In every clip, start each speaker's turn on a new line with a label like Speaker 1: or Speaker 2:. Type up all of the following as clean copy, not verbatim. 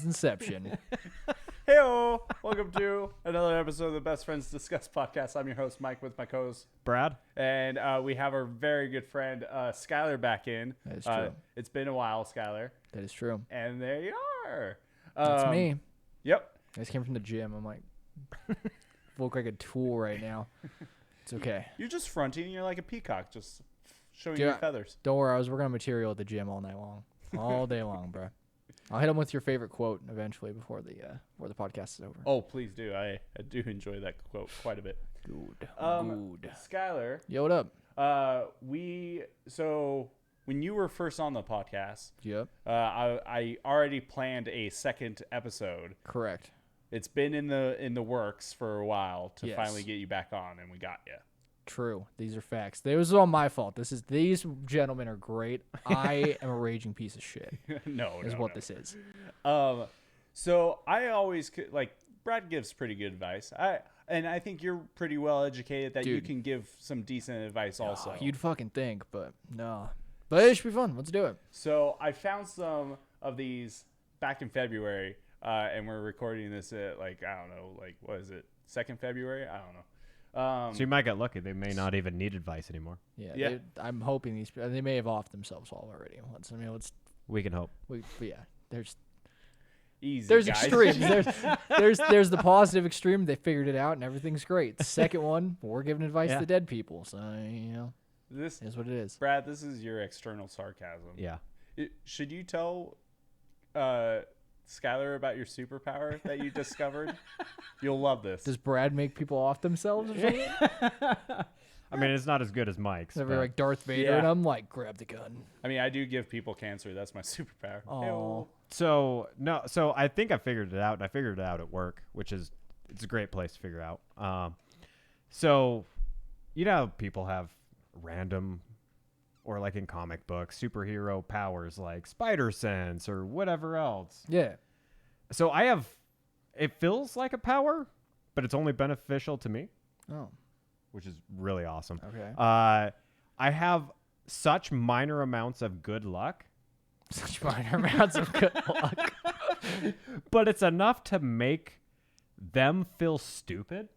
Speaker 1: Inception.
Speaker 2: Heyo! Welcome to another episode of the Best Friends Discuss podcast. I'm your host, Mike, with my co-host,
Speaker 3: Brad.
Speaker 2: and we have our very good friend, Skylar, back in.
Speaker 1: That is true.
Speaker 2: It's been a while, Skylar.
Speaker 1: That is true.
Speaker 2: And there you are.
Speaker 1: That's me.
Speaker 2: Yep.
Speaker 1: I just came from the gym. I'm like, look like a tool right now. It's okay.
Speaker 2: You're just fronting. You're like a peacock, just showing
Speaker 1: Dude,
Speaker 2: your feathers.
Speaker 1: Don't worry. I was working on material at the gym all night long. All day long, bro. I'll hit them with your favorite quote eventually before the podcast is over.
Speaker 2: Oh, please do. I do enjoy that quote quite a bit.
Speaker 1: Good. Good.
Speaker 2: Skylar,
Speaker 1: Yo, what up?
Speaker 2: so when you were first on the podcast,
Speaker 1: Yep.
Speaker 2: I already planned a second episode.
Speaker 1: Correct.
Speaker 2: It's been in the works for a while to
Speaker 1: Yes.
Speaker 2: finally get you back on, and we got you.
Speaker 1: True. These are facts. This was all my fault. These gentlemen are great. I am a raging piece of shit.
Speaker 2: No,
Speaker 1: Is
Speaker 2: no,
Speaker 1: what
Speaker 2: no.
Speaker 1: this is.
Speaker 2: So I always like Brad gives pretty good advice. I think you're pretty well educated that you
Speaker 1: Dude.
Speaker 2: can give some decent advice also.
Speaker 1: Oh, you'd fucking think, but no. But it should be fun. Let's do it.
Speaker 2: So I found some of these back in February, and we're recording this at like I don't know, like what is it, 2nd February? I don't know.
Speaker 3: So you might get lucky. They may not even need advice anymore.
Speaker 1: Yeah.
Speaker 2: Yeah.
Speaker 1: I'm hoping they may have offed themselves all already.
Speaker 3: We can hope.
Speaker 1: But yeah.
Speaker 2: Easy,
Speaker 1: There's
Speaker 2: guys.
Speaker 1: extremes. There's the positive extreme. They figured it out and everything's great. Second one, we're giving advice
Speaker 3: Yeah.
Speaker 1: to dead people. So
Speaker 2: This,
Speaker 1: it is what it is.
Speaker 2: Brad, this is your external sarcasm.
Speaker 3: Yeah.
Speaker 2: Should you tell Skylar about your superpower that you discovered? You'll love this.
Speaker 1: Does Brad make people off themselves or something?
Speaker 3: I mean, it's not as good as Mike's.
Speaker 1: They're
Speaker 3: but
Speaker 1: like Darth Vader,
Speaker 2: Yeah.
Speaker 1: and I'm like, grab the gun.
Speaker 2: I mean, I do give people cancer. That's my superpower.
Speaker 1: Oh,
Speaker 3: So I think I figured it out, and I figured it out at work, which is it's a great place to figure out. So you know, how people have random, or like in comic books, superhero powers like spider sense or whatever else.
Speaker 1: yeah.
Speaker 3: So it feels like a power, but it's only beneficial to me,
Speaker 1: Oh,
Speaker 3: which is really awesome.
Speaker 1: okay.
Speaker 3: I have such minor amounts of good luck,
Speaker 1: Such minor amounts of good luck.
Speaker 3: but it's enough to make them feel stupid,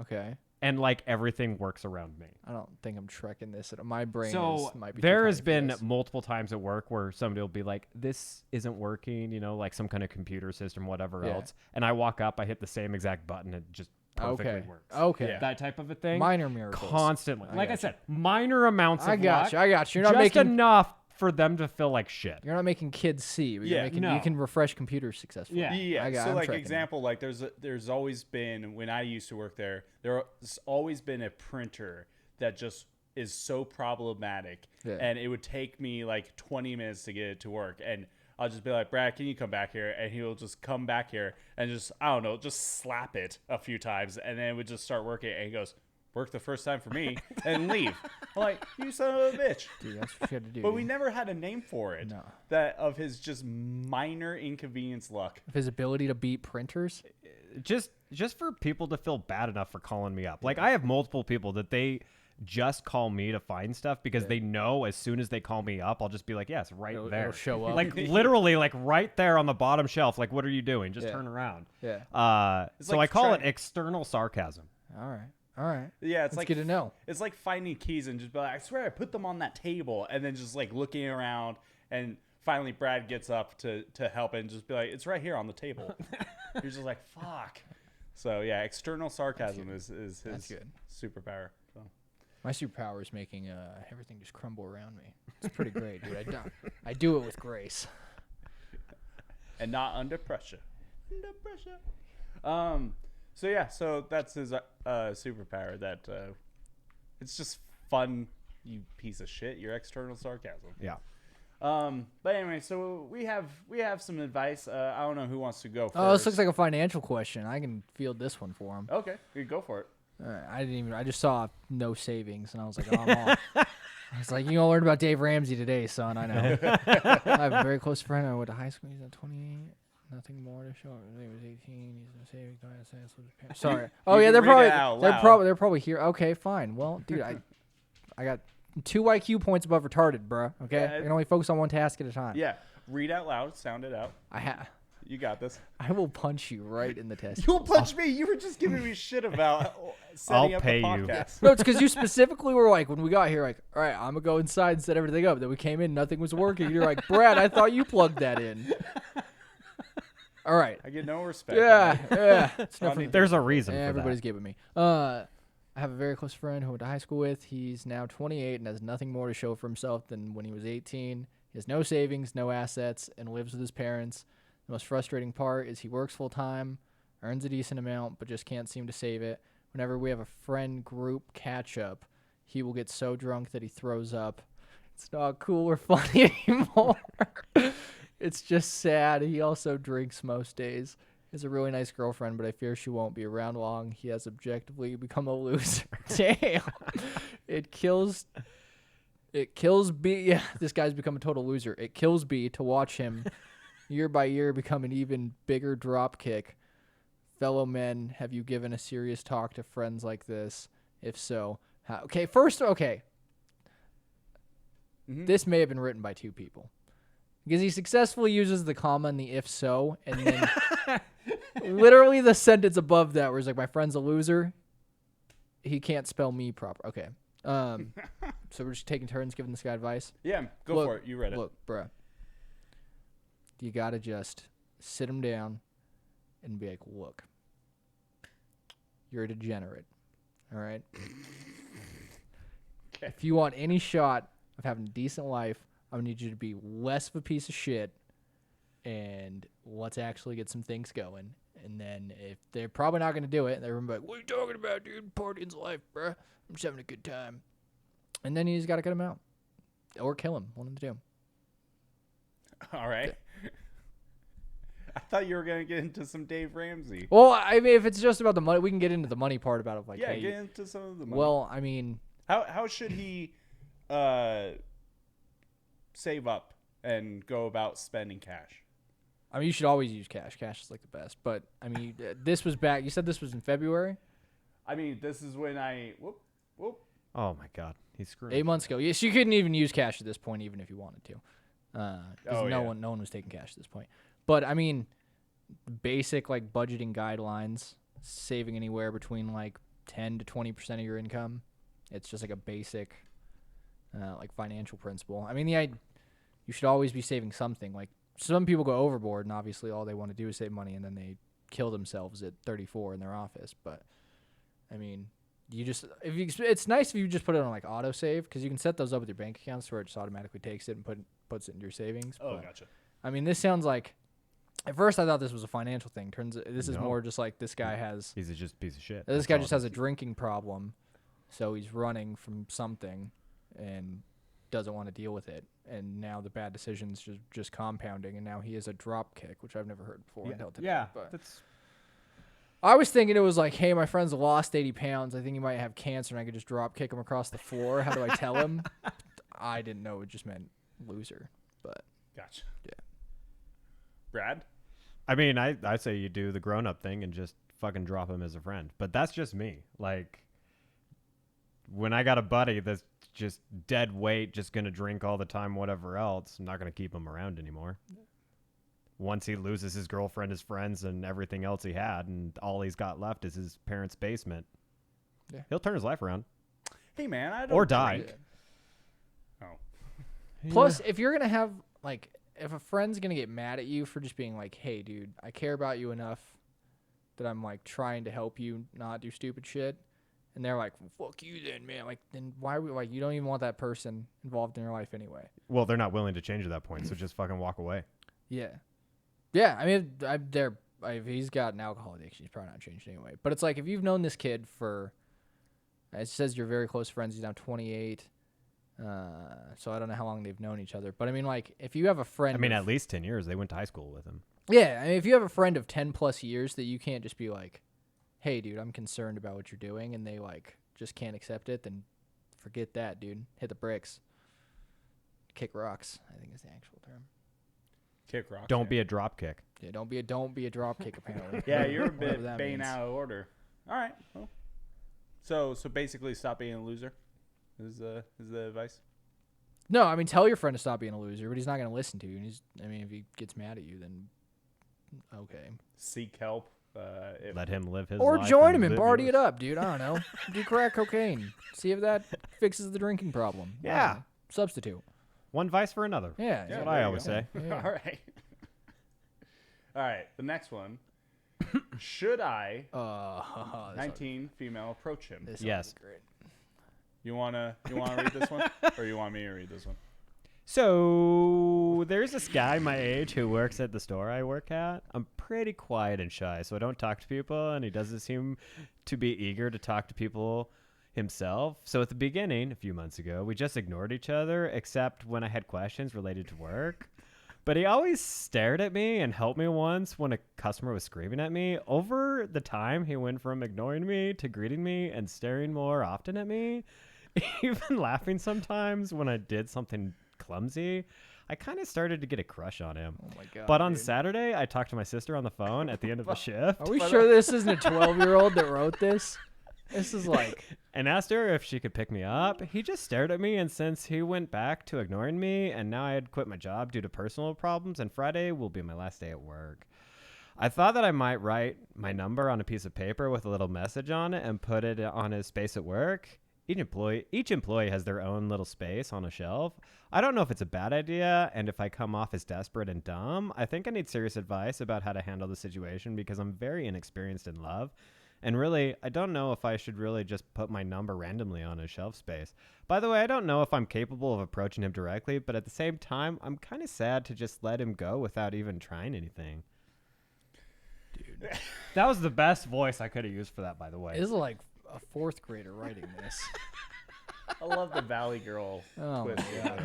Speaker 1: Okay.
Speaker 3: and like everything works around me.
Speaker 1: I don't think I'm trekking this. My brain might be.
Speaker 3: There
Speaker 1: too
Speaker 3: has
Speaker 1: tiny for
Speaker 3: been
Speaker 1: this.
Speaker 3: multiple times at work where somebody will be like, this isn't working, like some kind of computer system, whatever
Speaker 1: Yeah.
Speaker 3: else. And I walk up, I hit the same exact button, it just perfectly
Speaker 1: Okay.
Speaker 3: works.
Speaker 1: Okay.
Speaker 2: Yeah.
Speaker 3: That type of a thing.
Speaker 1: Minor miracles.
Speaker 3: Constantly.
Speaker 1: I
Speaker 3: Like I
Speaker 1: gotcha.
Speaker 3: said, minor amounts
Speaker 1: I
Speaker 3: of
Speaker 1: got
Speaker 3: luck.
Speaker 1: you. I got you. You're not
Speaker 3: just
Speaker 1: making.
Speaker 3: enough for them to feel like shit.
Speaker 1: You're not making kids see. But you're
Speaker 2: Yeah,
Speaker 1: making,
Speaker 3: no.
Speaker 1: You can refresh computers successfully.
Speaker 3: Yeah.
Speaker 2: Yeah.
Speaker 1: I'm
Speaker 2: So like
Speaker 1: tracking.
Speaker 2: example, like there's always been when I used to work there's always been a printer that just is so problematic,
Speaker 1: Yeah.
Speaker 2: and it would take me like 20 minutes to get it to work, and I'll just be like, Brad, can you come back here? And he'll just come back here and just I don't know, just slap it a few times, and then it would just start working. And he goes, "Worked the first time for me," and leave. I'm like, you son of a bitch.
Speaker 1: Dude, that's what you had to do.
Speaker 2: But we
Speaker 1: dude.
Speaker 2: never had a name for it.
Speaker 1: No.
Speaker 2: That of his just minor inconvenience luck.
Speaker 1: Of his ability to beat printers.
Speaker 3: Just for people to feel bad enough for calling me up. Like I have multiple people that they just call me to find stuff because they know as soon as they call me up, I'll just be like, yes, right
Speaker 1: It'll
Speaker 3: there.
Speaker 1: show up.
Speaker 3: Like literally like right there on the bottom shelf. Like, what are you doing? Just
Speaker 1: Yeah.
Speaker 3: turn around.
Speaker 1: Yeah.
Speaker 3: So
Speaker 2: like
Speaker 3: I call
Speaker 2: trying-
Speaker 3: it external sarcasm.
Speaker 1: All right. All right.
Speaker 2: Yeah, it's
Speaker 1: That's
Speaker 2: like
Speaker 1: good to know.
Speaker 2: It's like finding keys and just be like, I swear I put them on that table, and then just like looking around, and finally Brad gets up to help and just be like, it's right here on the table. You're just like, fuck. So yeah, external sarcasm is
Speaker 1: That's
Speaker 2: his
Speaker 1: good.
Speaker 2: superpower. So.
Speaker 1: My superpower is making everything just crumble around me. It's pretty great, dude. I do it with grace.
Speaker 2: And not under pressure. Under pressure. So yeah, so that's his superpower. That it's just fun. You piece of shit. Your external sarcasm.
Speaker 3: Yeah.
Speaker 2: But anyway, so we have some advice. I don't know who wants to go first.
Speaker 1: Oh, this looks like a financial question. I can field this one for him.
Speaker 2: Okay, you go for it.
Speaker 1: I just saw no savings, and I was like, oh, I'm all. I was like, you gonna learn about Dave Ramsey today, son. I know. I have a very close friend. I went to high school. He's at 28. Nothing more to show. He was 18. He's a savings. Sorry. Oh
Speaker 2: You
Speaker 1: yeah,
Speaker 2: can
Speaker 1: they're
Speaker 2: read it out loud.
Speaker 1: they're probably here. Okay, fine. Well, dude, I got 2 IQ points above retarded, bro. Okay,
Speaker 2: Yeah,
Speaker 1: I can only focus on one task at a time.
Speaker 2: Yeah, read out loud, sound it out. You got this.
Speaker 1: I will punch you right in the test.
Speaker 2: You'll punch me. You were just giving me shit about setting
Speaker 3: I'll
Speaker 2: up
Speaker 3: pay
Speaker 2: the
Speaker 3: you.
Speaker 2: podcast.
Speaker 1: No, it's because you specifically were like, when we got here, like, all right, I'm gonna go inside and set everything up. Then we came in, nothing was working. You're like, Brad, I thought you plugged that in. All right.
Speaker 2: I get no respect.
Speaker 1: Yeah. It's not
Speaker 2: Funny
Speaker 1: for-
Speaker 3: There's a reason for
Speaker 1: Everybody's
Speaker 3: that.
Speaker 1: giving me. I have a very close friend who I went to high school with. He's now 28 and has nothing more to show for himself than when he was 18. He has no savings, no assets, and lives with his parents. The most frustrating part is he works full time, earns a decent amount, but just can't seem to save it. Whenever we have a friend group catch up, he will get so drunk that he throws up. It's not cool or funny anymore. It's just sad. He also drinks most days. He has a really nice girlfriend, but I fear she won't be around long. He has objectively become a loser. Damn. It kills B. Yeah, this guy's become a total loser. It kills B to watch him year by year become an even bigger drop kick. Fellow men, have you given a serious talk to friends like this? If so, how? Okay, first, this may have been written by two people. Because he successfully uses the comma in the if so, and then literally the sentence above that where he's like, my friend's a loser. He can't spell me proper. Okay. So we're just taking turns giving this guy advice.
Speaker 2: Yeah, go
Speaker 1: Look,
Speaker 2: for it. You read it.
Speaker 1: Look, bruh. You gotta just sit him down and be like, look, you're a degenerate. All right?
Speaker 2: Okay.
Speaker 1: If you want any shot of having a decent life, I need you to be less of a piece of shit and let's actually get some things going. And then if they're probably not going to do it, they're going to be like, what are you talking about, dude? Partying's life, bruh. I'm just having a good time. And then you just got to cut him out. Or kill him. One of the two.
Speaker 2: All right. I thought you were going to get into some Dave Ramsey.
Speaker 1: Well, I mean, if it's just about the money, we can get into the money part about it. Like,
Speaker 2: Yeah,
Speaker 1: hey,
Speaker 2: get into some of the money.
Speaker 1: well, I mean,
Speaker 2: How should he save up and go about spending cash?
Speaker 1: you should always use cash. Cash is like the best. But, I mean, this was back. You said this was in February?
Speaker 2: I mean, this is when I whoop.
Speaker 3: Oh my God, he's screwed.
Speaker 1: 8 months ago. Yes, you couldn't even use cash at this point, even if you wanted to. 'Cause
Speaker 2: Oh,
Speaker 1: no
Speaker 2: yeah.
Speaker 1: one was taking cash at this point. But, I mean, basic, like, budgeting guidelines, saving anywhere between, like, 10 to 20% of your income. It's just, like, a basic, like, financial principle. I mean, you should always be saving something. Like, some people go overboard, and obviously all they want to do is save money, and then they kill themselves at 34 in their office. But, I mean, it's nice if you just put it on, like, autosave, because you can set those up with your bank accounts where it just automatically takes it and puts it into your savings.
Speaker 2: Oh,
Speaker 1: But,
Speaker 2: gotcha.
Speaker 1: I mean, this sounds like, at first I thought this was a financial thing. This is
Speaker 3: No.
Speaker 1: more just like this guy has,
Speaker 3: He's just a piece of shit.
Speaker 1: this
Speaker 3: That's
Speaker 1: guy
Speaker 3: all
Speaker 1: just
Speaker 3: it
Speaker 1: has a
Speaker 3: is.
Speaker 1: drinking problem, so he's running from something and doesn't want to deal with it. And now the bad decisions just compounding, and now he is a drop kick, which I've never heard before until today.
Speaker 3: Yeah,
Speaker 1: But
Speaker 3: that's
Speaker 1: I was thinking it was like, hey, my friend's lost 80 pounds. I think he might have cancer, and I could just drop kick him across the floor. How do I tell him? I didn't know it just meant loser. But
Speaker 2: Gotcha.
Speaker 1: Yeah.
Speaker 2: Brad?
Speaker 3: I mean, I say you do the grown up thing and just fucking drop him as a friend. But that's just me. Like, when I got a buddy that's just dead weight, just going to drink all the time, whatever else, I'm not going to keep him around anymore. Once he loses his girlfriend, his friends, and everything else he had, and all he's got left is his parents' basement,
Speaker 1: Yeah.
Speaker 3: he'll turn his life around.
Speaker 2: Hey, man, I don't
Speaker 3: Or die.
Speaker 2: drink. Oh.
Speaker 1: plus, if you're gonna have like, if a friend's gonna get mad at you for just being like, hey, dude, I care about you enough that I'm like trying to help you not do stupid shit, and they're like, well, fuck you then, man. Like, then why would, like, you don't even want that person involved in your life anyway.
Speaker 3: Well, they're not willing to change at that point, so just fucking walk away.
Speaker 1: Yeah. Yeah, I mean, if he's got an alcohol addiction, he's probably not changed anyway. But it's like, if you've known this kid for, it says you're very close friends. He's now 28. So I don't know how long they've known each other. But I mean, like, if you have a friend,
Speaker 3: I mean,
Speaker 1: of-
Speaker 3: at least 10 years. They went to high school with him.
Speaker 1: yeah, I mean, if you have a friend of 10 plus years that you can't just be like, hey, dude, I'm concerned about what you're doing, and they like just can't accept it, then forget that, dude. Hit the bricks. Kick rocks, I think is the actual term.
Speaker 2: Kick rock.
Speaker 3: Don't be a drop kick.
Speaker 1: Yeah, don't be a drop kick apparently.
Speaker 2: Yeah, you're a
Speaker 1: Whatever
Speaker 2: bit
Speaker 1: that
Speaker 2: bane
Speaker 1: means.
Speaker 2: out of order. All right. Well, so basically, stop being a loser. Is the advice?
Speaker 1: No, I mean, tell your friend to stop being a loser, but he's not going to listen to you. And I mean, if he gets mad at you, then okay.
Speaker 2: seek help.
Speaker 3: Let him live his
Speaker 1: Or
Speaker 3: life
Speaker 1: join him and
Speaker 3: live
Speaker 1: party
Speaker 3: yours.
Speaker 1: it up, dude. I don't know. Do crack cocaine. See if that fixes the drinking problem. I don't
Speaker 3: Yeah.
Speaker 1: know. Substitute.
Speaker 3: One vice for another.
Speaker 1: Yeah.
Speaker 3: That's
Speaker 2: Yeah,
Speaker 3: what
Speaker 2: there
Speaker 3: I
Speaker 2: you
Speaker 3: always
Speaker 2: go.
Speaker 3: say.
Speaker 1: Yeah.
Speaker 2: All right. All right. The next one. Should I,
Speaker 1: This
Speaker 2: 19 female, approach him?
Speaker 1: This
Speaker 3: Yes.
Speaker 1: is great.
Speaker 2: You wanna read this one, or you want me to read this one?
Speaker 3: So there's this guy my age who works at the store I work at. I'm pretty quiet and shy, so I don't talk to people, and he doesn't seem to be eager to talk to people himself. So at the beginning, a few months ago, we just ignored each other, except when I had questions related to work. But he always stared at me and helped me once when a customer was screaming at me. Over the time, he went from ignoring me to greeting me and staring more often at me, even laughing sometimes when I did something clumsy. I kind of started to get a crush on him.
Speaker 1: Oh my god.
Speaker 3: But on
Speaker 1: dude.
Speaker 3: Saturday, I talked to my sister on the phone at the end of the shift
Speaker 1: Are we sure this isn't a 12-year-old that wrote this? This is like
Speaker 3: and asked her if she could pick me up. He just stared at me, and since he went back to ignoring me, and now I had quit my job due to personal problems, and Friday will be my last day at work. I thought that I might write my number on a piece of paper with a little message on it and put it on his space at work. Each employee has their own little space on a shelf. I don't know if it's a bad idea, and if I come off as desperate and dumb, I think I need serious advice about how to handle the situation because I'm very inexperienced in love. And really, I don't know if I should really just put my number randomly on his shelf space. By the way, I don't know if I'm capable of approaching him directly, but at the same time, I'm kind of sad to just let him go without even trying anything. Dude. That was the best voice I could have used for that, by the way.
Speaker 1: this is like a 4th grader writing this.
Speaker 2: I love the Valley Girl
Speaker 1: Oh my
Speaker 2: twist.
Speaker 1: god.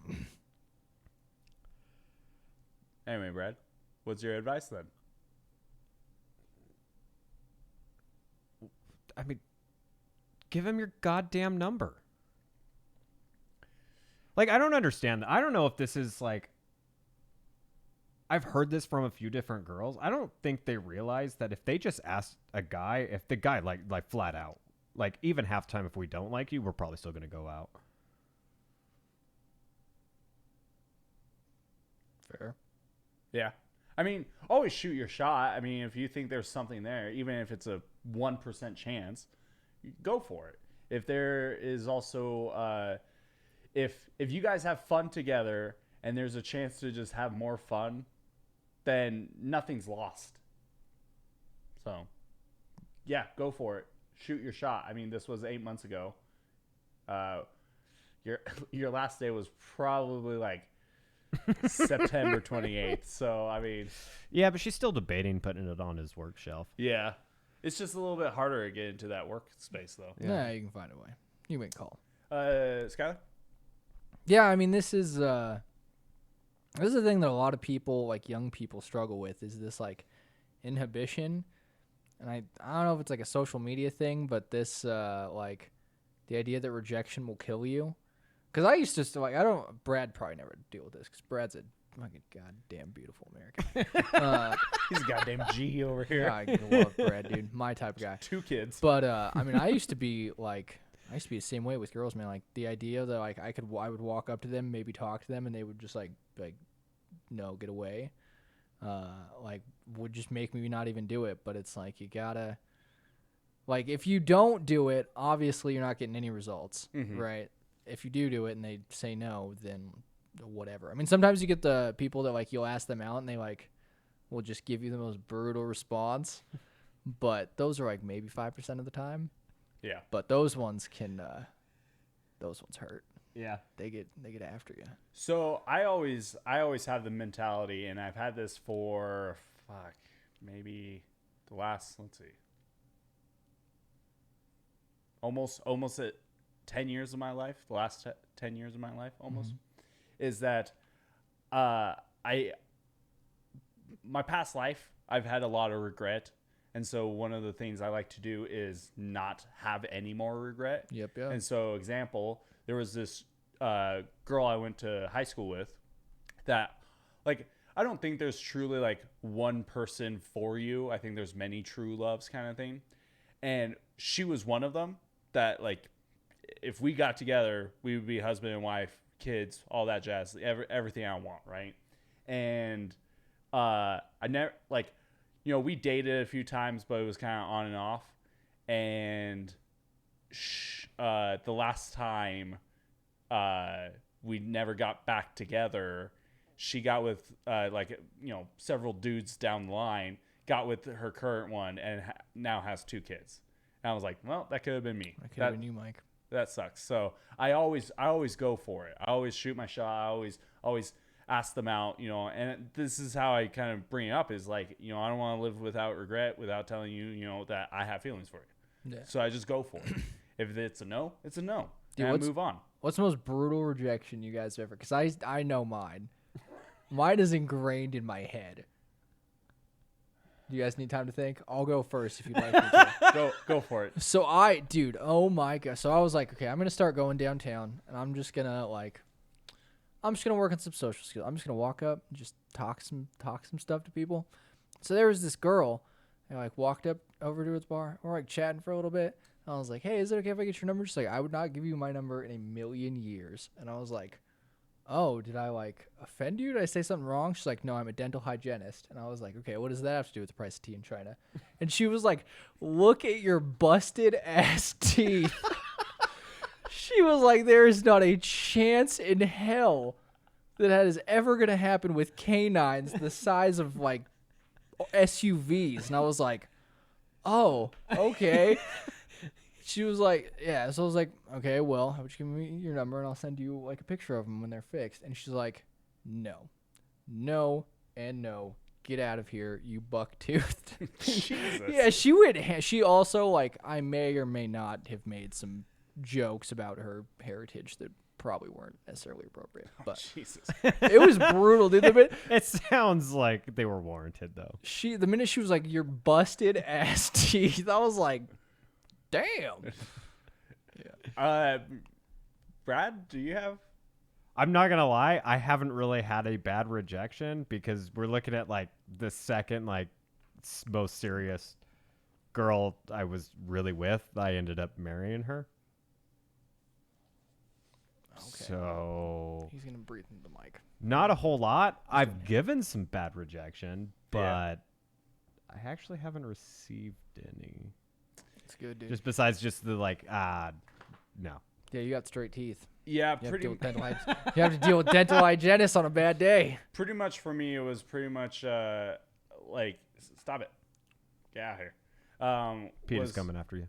Speaker 1: dude.
Speaker 2: Anyway, Brad, what's your advice then?
Speaker 3: I mean, give him your goddamn number. Like, I don't understand. I don't know if this is like. I've heard this from a few different girls. I don't think they realize that if they just ask a guy, if the guy like flat out, like even halftime, if we don't like you, we're probably still gonna go out.
Speaker 1: Fair.
Speaker 2: Yeah. I mean, always shoot your shot. I mean, if you think there's something there, even if it's a 1% chance, go for it. If there is also, if you guys have fun together and there's a chance to just have more fun, then nothing's lost. So, yeah, go for it. Shoot your shot. I mean, this was 8 months ago. Your last day was probably like September 28th. So, I mean,
Speaker 3: Yeah, but she's still debating putting it on his work shelf.
Speaker 2: yeah, it's just a little bit harder to get into that workspace, though.
Speaker 1: Yeah, you can find a way. You can make a call.
Speaker 2: Skylar?
Speaker 1: Yeah, I mean, this is the thing that a lot of people, like young people, struggle with is this like inhibition, and I don't know if it's like a social media thing, but this like the idea that rejection will kill you. Because I used to like Brad probably never deal with this because Brad's a fucking goddamn beautiful American.
Speaker 2: He's a goddamn G over here.
Speaker 1: Yeah, I love Brad, dude, my type of guy.
Speaker 2: 2 kids.
Speaker 1: But I mean, I used to be the same way with girls, man. Like the idea that like I would walk up to them, maybe talk to them, and they would just like no, get away. Like would just make me not even do it. But it's like you gotta, like if you don't do it, obviously you're not getting any results, right? If you do it and they say no, then whatever. I mean, sometimes you get the people that like you'll ask them out and they like will just give you the most brutal response. But those are like maybe 5% of the time.
Speaker 2: Yeah.
Speaker 1: But those ones hurt.
Speaker 3: Yeah.
Speaker 1: They get after you.
Speaker 2: So I always have the mentality, and I've had this for maybe the last, let's see, almost at 10 years of my life, the last 10 years of my life almost, is that my past life, I've had a lot of regret. And so one of the things I like to do is not have any more regret.
Speaker 1: Yep, yeah.
Speaker 2: And so, example, there was this girl I went to high school with that, like, I don't think there's truly like one person for you. I think there's many true loves kind of thing. And she was one of them that, like, if we got together, we would be husband and wife, kids, all that jazz, everything I want, right? And I never like, we dated a few times, but it was kind of on and off. And the last time we never got back together, she got with several dudes down the line, got with her current one, and now has 2 kids. And I was like, well, that could have been me.
Speaker 1: That could have been you, Mike.
Speaker 2: That sucks. So I always go for it. I always shoot my shot. I always ask them out, and this is how I kind of bring it up is like, I don't want to live without regret, without telling you, that I have feelings for you.
Speaker 1: Yeah.
Speaker 2: So I just go for it. If it's a no, it's a no.
Speaker 1: Dude,
Speaker 2: and I move on.
Speaker 1: What's the most brutal rejection you guys ever? Because I know mine. Mine is ingrained in my head. Do you guys need time to think? I'll go first if you'd like me to.
Speaker 2: Go for it.
Speaker 1: So dude, oh my god. So I was like, okay, I'm gonna start going downtown, and I'm just gonna work on some social skills. I'm just gonna walk up and just talk some stuff to people. So there was this girl, and I walked up over to its bar. We're chatting for a little bit. I was like, hey, is it okay if I get your number? She's like, I would not give you my number in a million years. And I was like, oh, did I offend you? Did I say something wrong? She's like, no, I'm a dental hygienist. And I was like, okay, what does that have to do with the price of tea in China? And she was like, look at your busted ass teeth. She was like, there is not a chance in hell that is ever going to happen with canines the size of SUVs. And I was like, oh, okay. She was like, yeah. So I was like, okay, well, how about you give me your number and I'll send you a picture of them when they're fixed. And she's like, no, and no. Get out of here, you buck-toothed.
Speaker 2: Jesus.
Speaker 1: Yeah, she went. She also I may or may not have made some jokes about her heritage that probably weren't necessarily appropriate. But
Speaker 2: Jesus.
Speaker 1: it was brutal, dude.
Speaker 3: It sounds like they were warranted, though.
Speaker 1: The minute she was like, your busted ass teeth, I was like, damn.
Speaker 2: Brad, do you have?
Speaker 3: I'm not gonna lie, I haven't really had a bad rejection because we're looking at the second most serious girl I was really with. I ended up marrying her.
Speaker 1: Okay.
Speaker 3: So
Speaker 1: He's gonna breathe into the mic.
Speaker 3: not a whole lot. I've given some bad rejection, but
Speaker 2: Yeah.
Speaker 3: I actually haven't received any.
Speaker 1: It's good, dude.
Speaker 3: Just besides just the no.
Speaker 1: Yeah, you got straight teeth.
Speaker 2: Yeah,
Speaker 1: You have, to
Speaker 2: pretty
Speaker 1: deal with you have to deal with dental hygienists on a bad day.
Speaker 2: pretty much for me. It was pretty much stop it, get out of here.
Speaker 3: Peter's coming after you.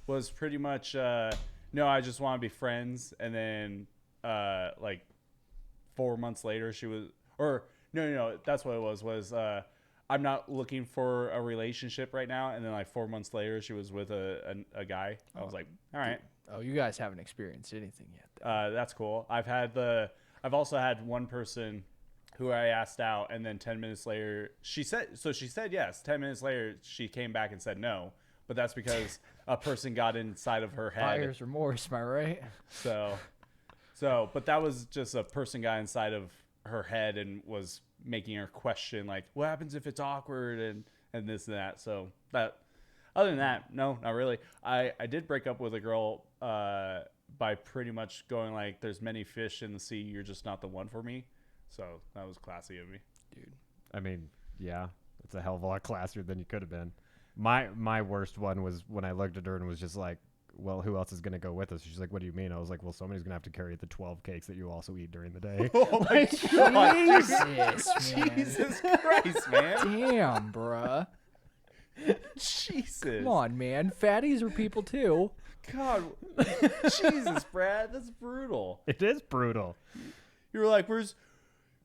Speaker 2: Was pretty much no, I just want to be friends, and then 4 months later she was, or no, that's what it was I'm not looking for a relationship right now, and then 4 months later she was with a guy. I was like, all right.
Speaker 1: Oh, you guys haven't experienced anything yet.
Speaker 2: That's cool. I've also had one person who I asked out, and then 10 minutes later she said yes. 10 minutes later she came back and said no, but that's because a person got inside of her head.
Speaker 1: Buyer's remorse, am I right?
Speaker 2: But that was just a person got inside of her head and was making her question what happens if it's awkward and this and that. So that, other than that, no, not really. I did break up with a girl by pretty much going there's many fish in the sea, you're just not the one for me. So that was classy of me.
Speaker 1: Dude.
Speaker 3: I mean, yeah, it's a hell of a lot classier than you could have been. My worst one was when I looked at her and was just like, well, who else is going to go with us? She's like, what do you mean? I was like, well, somebody's going to have to carry the 12 cakes that you also eat during the day.
Speaker 2: Oh my God,
Speaker 1: Jesus, man.
Speaker 2: Jesus Christ, man.
Speaker 1: Damn, bruh.
Speaker 2: Jesus.
Speaker 1: Come on, man. Fatties are people too.
Speaker 2: God. Jesus, Brad. That's brutal.
Speaker 3: It is brutal.
Speaker 2: You were like, who's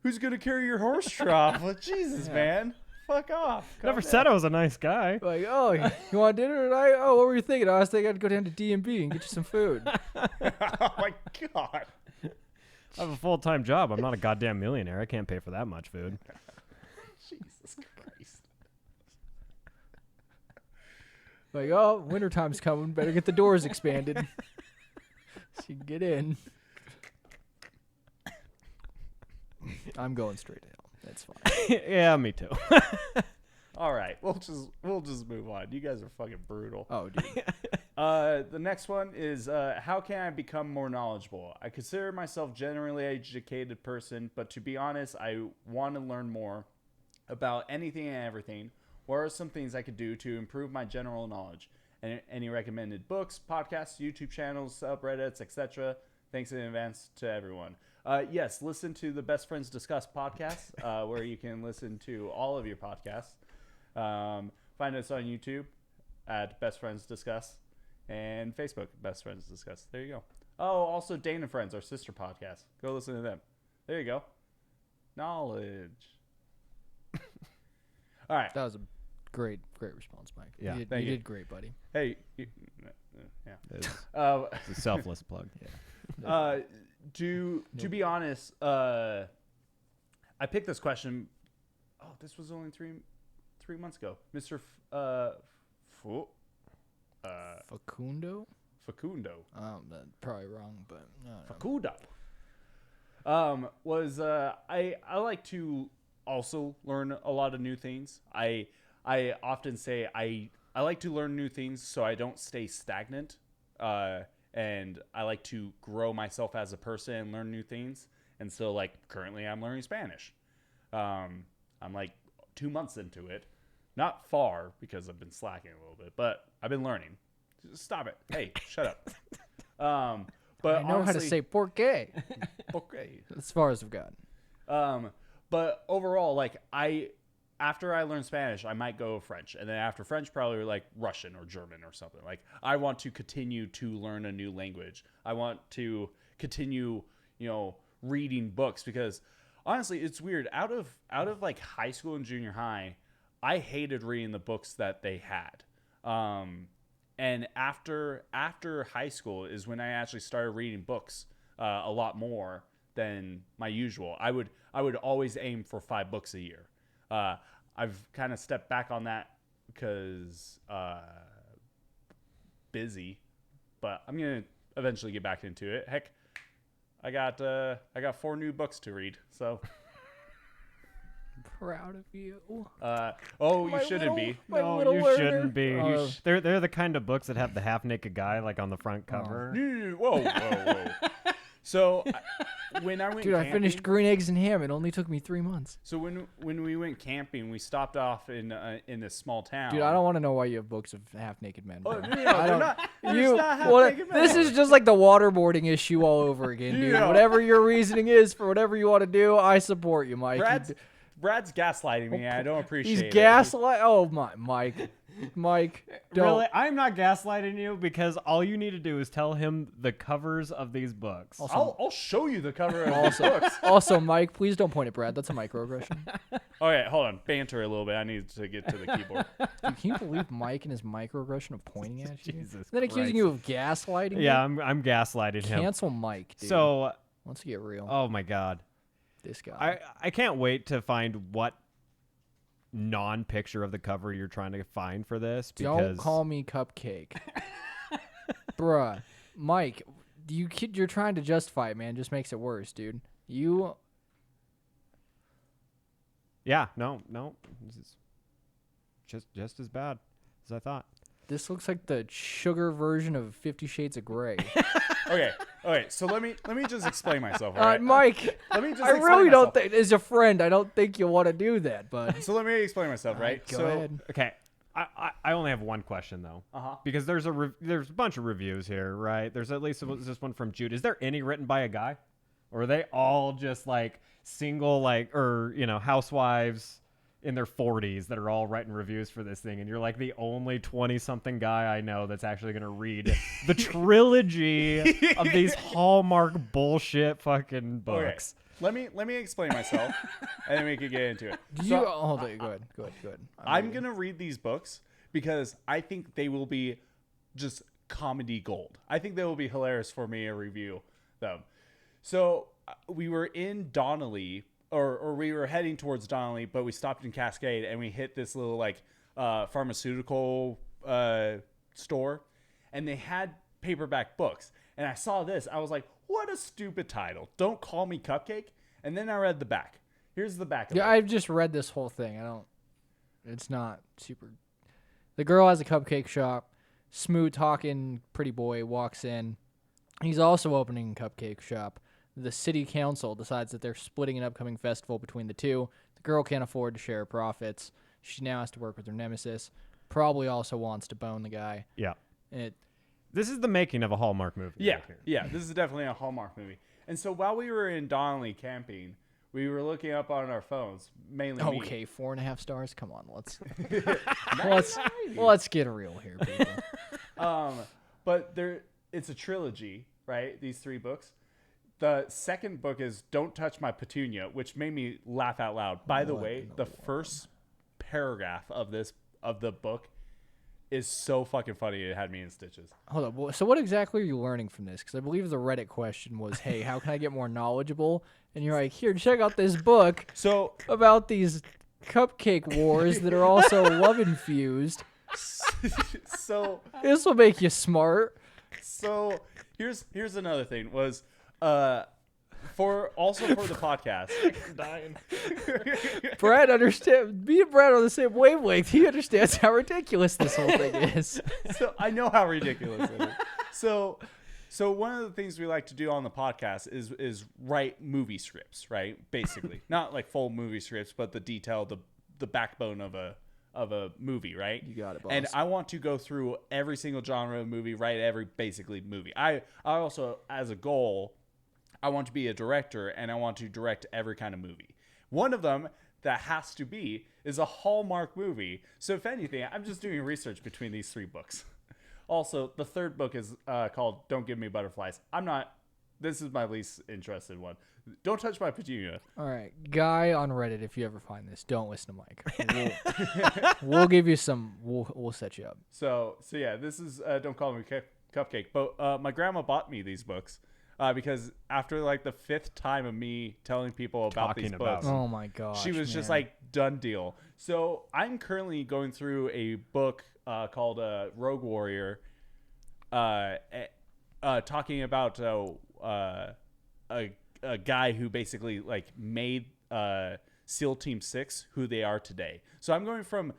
Speaker 2: going to carry your horse trough? Like, Jesus, man. Fuck off.
Speaker 3: Never said I was a nice guy.
Speaker 1: Like, oh, you want dinner tonight? Oh, what were you thinking? I was thinking I'd go down to D&B and get you some food.
Speaker 2: Oh my God.
Speaker 3: I have a full-time job. I'm not a goddamn millionaire. I can't pay for that much food.
Speaker 2: Jesus Christ.
Speaker 1: Like, oh, wintertime's coming. Better get the doors expanded so you can get in. I'm going straight to hell. That's fine.
Speaker 3: Yeah, me too.
Speaker 2: All right. We'll just move on. You guys are fucking brutal.
Speaker 1: Oh, dude.
Speaker 2: The next one is how can I become more knowledgeable? I consider myself generally educated person, but to be honest, I want to learn more. about anything and everything. What are some things I could do to improve my general knowledge? And any recommended books, podcasts, YouTube channels, subreddits, etc. Thanks in advance to everyone. Yes, listen to the Best Friends Discuss podcast, where you can listen to all of your podcasts. Find us on YouTube at Best Friends Discuss and Facebook, Best Friends Discuss. There you go. Oh, also Dane and Friends, our sister podcast. Go listen to them. There you go. Knowledge. All right.
Speaker 1: That was a great response, Mike.
Speaker 3: Yeah,
Speaker 1: you
Speaker 2: thank you.
Speaker 1: did great, buddy.
Speaker 2: Hey. Yeah.
Speaker 3: It's,
Speaker 2: Uh,
Speaker 3: it's a selfless plug.
Speaker 2: to be honest, I picked this question. Oh, this was only three months ago. Mr.
Speaker 1: Facundo?
Speaker 2: Facundo.
Speaker 1: That's probably wrong, but no.
Speaker 2: Facundo. I like to also learn a lot of new things. I often say I like to learn new things so I don't stay stagnant. And I like to grow myself as a person and learn new things. And so, like, currently I'm learning Spanish. I'm like 2 months into it. Not far because I've been slacking a little bit, but I've been learning. Stop it. Hey, shut up. But
Speaker 1: I know how to
Speaker 2: honestly-
Speaker 1: say por qué.
Speaker 2: Okay.
Speaker 1: As far as I've gotten.
Speaker 2: But overall, like after I learn Spanish, I might go French, and then after French, probably like Russian or German or something. Like I want to continue to learn a new language. I want to continue, reading books because honestly, it's weird. Out of like high school and junior high, I hated reading the books that they had. And after high school is when I actually started reading books a lot more than my usual. I would always aim for 5 books a year. I've kind of stepped back on that because busy, but I'm gonna eventually get back into it. Heck, I got 4 new books to read, so.
Speaker 1: Proud of you.
Speaker 2: You shouldn't be.
Speaker 1: My
Speaker 3: No,
Speaker 1: little
Speaker 3: you
Speaker 1: learner.
Speaker 3: shouldn't be.
Speaker 1: Oh.
Speaker 3: They're the kind of books that have the half-naked guy like on the front cover.
Speaker 2: Whoa. So when I went
Speaker 1: Dude, I
Speaker 2: camping,
Speaker 1: finished Green Eggs and Ham. It only took me 3 months.
Speaker 2: So when we went camping, we stopped off in this small town.
Speaker 1: Dude, I don't want to know why you have books of half-naked men.
Speaker 2: Oh,
Speaker 1: bro.
Speaker 2: no,
Speaker 1: I
Speaker 2: they're
Speaker 1: don't.
Speaker 2: not. They're
Speaker 1: You,
Speaker 2: not
Speaker 1: what,
Speaker 2: half-naked men.
Speaker 1: this is just like the waterboarding issue all over again, dude.
Speaker 2: Yeah.
Speaker 1: Whatever your reasoning is for whatever you want to do, I support you, Mike.
Speaker 2: Brad's gaslighting me. And I don't appreciate
Speaker 1: He's
Speaker 2: it.
Speaker 1: gaslight. Oh my, Mike, don't.
Speaker 3: Really, I'm not gaslighting you because all you need to do is tell him the covers of these books.
Speaker 2: I'll show you the cover of the books.
Speaker 1: Also, Mike, please don't point at Brad. That's a microaggression.
Speaker 2: Okay, hold on. Banter a little bit. I need to get to the keyboard.
Speaker 1: Dude, can you believe Mike and his microaggression of pointing at you?
Speaker 3: Jesus
Speaker 1: Then accusing
Speaker 3: Christ.
Speaker 1: you of gaslighting.
Speaker 3: Yeah,
Speaker 1: you?
Speaker 3: I'm gaslighting him.
Speaker 1: Cancel Mike, dude.
Speaker 3: So,
Speaker 1: Let's get real.
Speaker 3: oh my God,
Speaker 1: This guy.
Speaker 3: I can't wait to find what non-picture of the cover you're trying to find for this because
Speaker 1: Don't call me Cupcake. Bruh. Mike, you're trying to justify it, man. Just makes it worse, dude.
Speaker 3: no, this is just as bad as I thought.
Speaker 1: This looks like the sugar version of 50 Shades of Grey.
Speaker 2: Okay. So let me just explain myself. All
Speaker 1: All
Speaker 2: right.
Speaker 1: right, Mike.
Speaker 2: Let me just.
Speaker 1: I
Speaker 2: explain
Speaker 1: really
Speaker 2: myself.
Speaker 1: don't think, as a friend, I don't think you'll want to do that, but
Speaker 2: So let me explain myself, right?
Speaker 1: Go
Speaker 2: so
Speaker 1: ahead.
Speaker 3: Okay, I only have one question though. Because there's a bunch of reviews here, right? There's at least this one from Jude. Is there any written by a guy, or are they all just like single, housewives in their 40s that are all writing reviews for this thing, and you're like the only 20-something guy I know that's actually gonna read the trilogy of these Hallmark bullshit fucking
Speaker 2: Okay.
Speaker 3: books?
Speaker 2: Let me explain myself, and then we can get into it.
Speaker 1: hold on. Go ahead.
Speaker 2: I'm gonna read these books because I think they will be just comedy gold. I think they will be hilarious for me to review them. So we were in Donnelly, or we were heading towards Donnelly, but we stopped in Cascade and we hit this little pharmaceutical store, and they had paperback books. And I saw this, I was like, what a stupid title. Don't Call Me Cupcake. And then I read the back. Here's the back of
Speaker 1: Yeah,
Speaker 2: it.
Speaker 1: I've just read this whole thing. It's not super. The girl has a cupcake shop. Smooth talking pretty boy walks in. He's also opening a cupcake shop. The city council decides that they're splitting an upcoming festival between the two. The Girl can't afford to share profits. She now has to work with her nemesis. Probably also wants to bone the guy.
Speaker 3: Yeah.
Speaker 1: It
Speaker 3: This is the making of a Hallmark movie.
Speaker 2: Yeah,
Speaker 3: right here.
Speaker 2: yeah. This is definitely a Hallmark movie. And so while we were in Donnelly camping, we were looking up on our phones, mainly me.
Speaker 1: okay. 4.5 stars. Come on, let's get real here, people.
Speaker 2: But it's a trilogy, right? These 3 books. The second book is Don't Touch My Petunia, which made me laugh out loud. By the
Speaker 1: What
Speaker 2: way,
Speaker 1: in the
Speaker 2: the first paragraph of the book is so fucking funny. It had me in stitches.
Speaker 1: Hold up. So what exactly are you learning from this? Because I believe the Reddit question was, "Hey, how can I get more knowledgeable?" And you're like, "Here, check out this book
Speaker 2: So
Speaker 1: about these cupcake wars that are also love infused.
Speaker 2: so
Speaker 1: This will make you smart."
Speaker 2: So here's another thing was for the podcast.
Speaker 3: Dying.
Speaker 1: Brad understand. Me and Brad are on the same wavelength. He understands how ridiculous this whole thing is.
Speaker 2: So I know how ridiculous it is. So one of the things we like to do on the podcast is write movie scripts, right? Basically, not like full movie scripts, but the detail, the backbone of a movie, right?
Speaker 1: You got it, boss.
Speaker 2: And I want to go through every single genre of movie, write every basically movie. I also, as a goal, I want to be a director, and I want to direct every kind of movie. One of them that has to be is a Hallmark movie. So if anything, I'm just doing research between these 3 books. Also, the third book is called Don't Give Me Butterflies. This is my least interested one. Don't Touch My Petunia.
Speaker 1: All right, guy on Reddit. If you ever find this, don't listen to Mike. We'll give you some. We'll set you up.
Speaker 2: So yeah, this is Don't Call Me Cupcake. But my grandma bought me these books because after like the 5th time of me telling people about
Speaker 3: Talking
Speaker 2: these
Speaker 3: about
Speaker 2: books,
Speaker 3: them.
Speaker 1: Oh my gosh.
Speaker 2: she was just
Speaker 1: man.
Speaker 2: like, done deal. So I'm currently going through a book called Rogue Warrior, talking about a guy who basically like made SEAL Team 6 who they are today. So I'm going from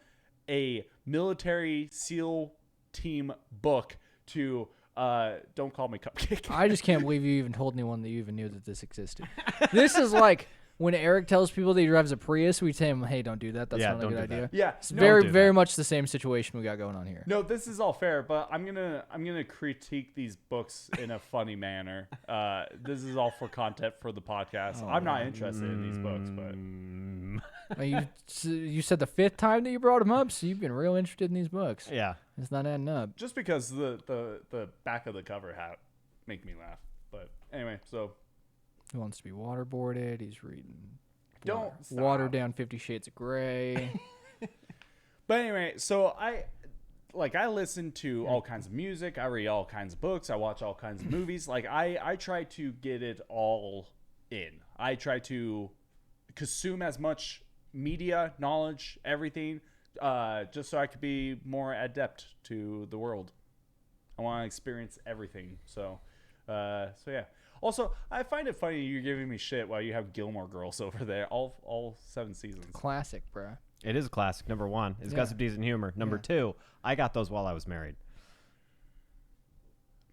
Speaker 2: a military SEAL team book to Don't Call Me Cupcake.
Speaker 1: I just can't believe you even told anyone that you even knew that this existed. This is like when Eric tells people that he drives a Prius, we tell him, "Hey, don't do that. That's
Speaker 3: Yeah,
Speaker 1: not a
Speaker 3: don't
Speaker 1: good
Speaker 3: do that.
Speaker 1: idea."
Speaker 2: Yeah,
Speaker 1: It's
Speaker 2: no,
Speaker 1: very,
Speaker 3: do
Speaker 1: very
Speaker 3: that.
Speaker 1: much the same situation we got going on here.
Speaker 2: No, this is all fair, but I'm gonna critique these books in a funny manner. This is all for content for the podcast. I'm not interested in these books, but
Speaker 1: You said the 5th time that you brought him up, so you've been real interested in these books.
Speaker 3: Yeah.
Speaker 1: It's not adding up.
Speaker 2: just because the back of the cover hat make me laugh. But anyway, so
Speaker 1: He wants to be waterboarded. He's reading.
Speaker 2: Don't
Speaker 1: water
Speaker 2: stop.
Speaker 1: down 50 Shades of Grey.
Speaker 2: But anyway, so I listen to all kinds of music. I read all kinds of books. I watch all kinds of movies. Like I try to get it all in. I try to consume as much media, knowledge, everything, just so I could be more adept to the world. I want to experience everything. So yeah. Also, I find it funny you're giving me shit while you have Gilmore Girls over there, all 7 seasons.
Speaker 1: Classic, bruh.
Speaker 3: It is a classic. Number 1. It's
Speaker 1: Yeah.
Speaker 3: got some decent humor. Number 2, I got those while I was married.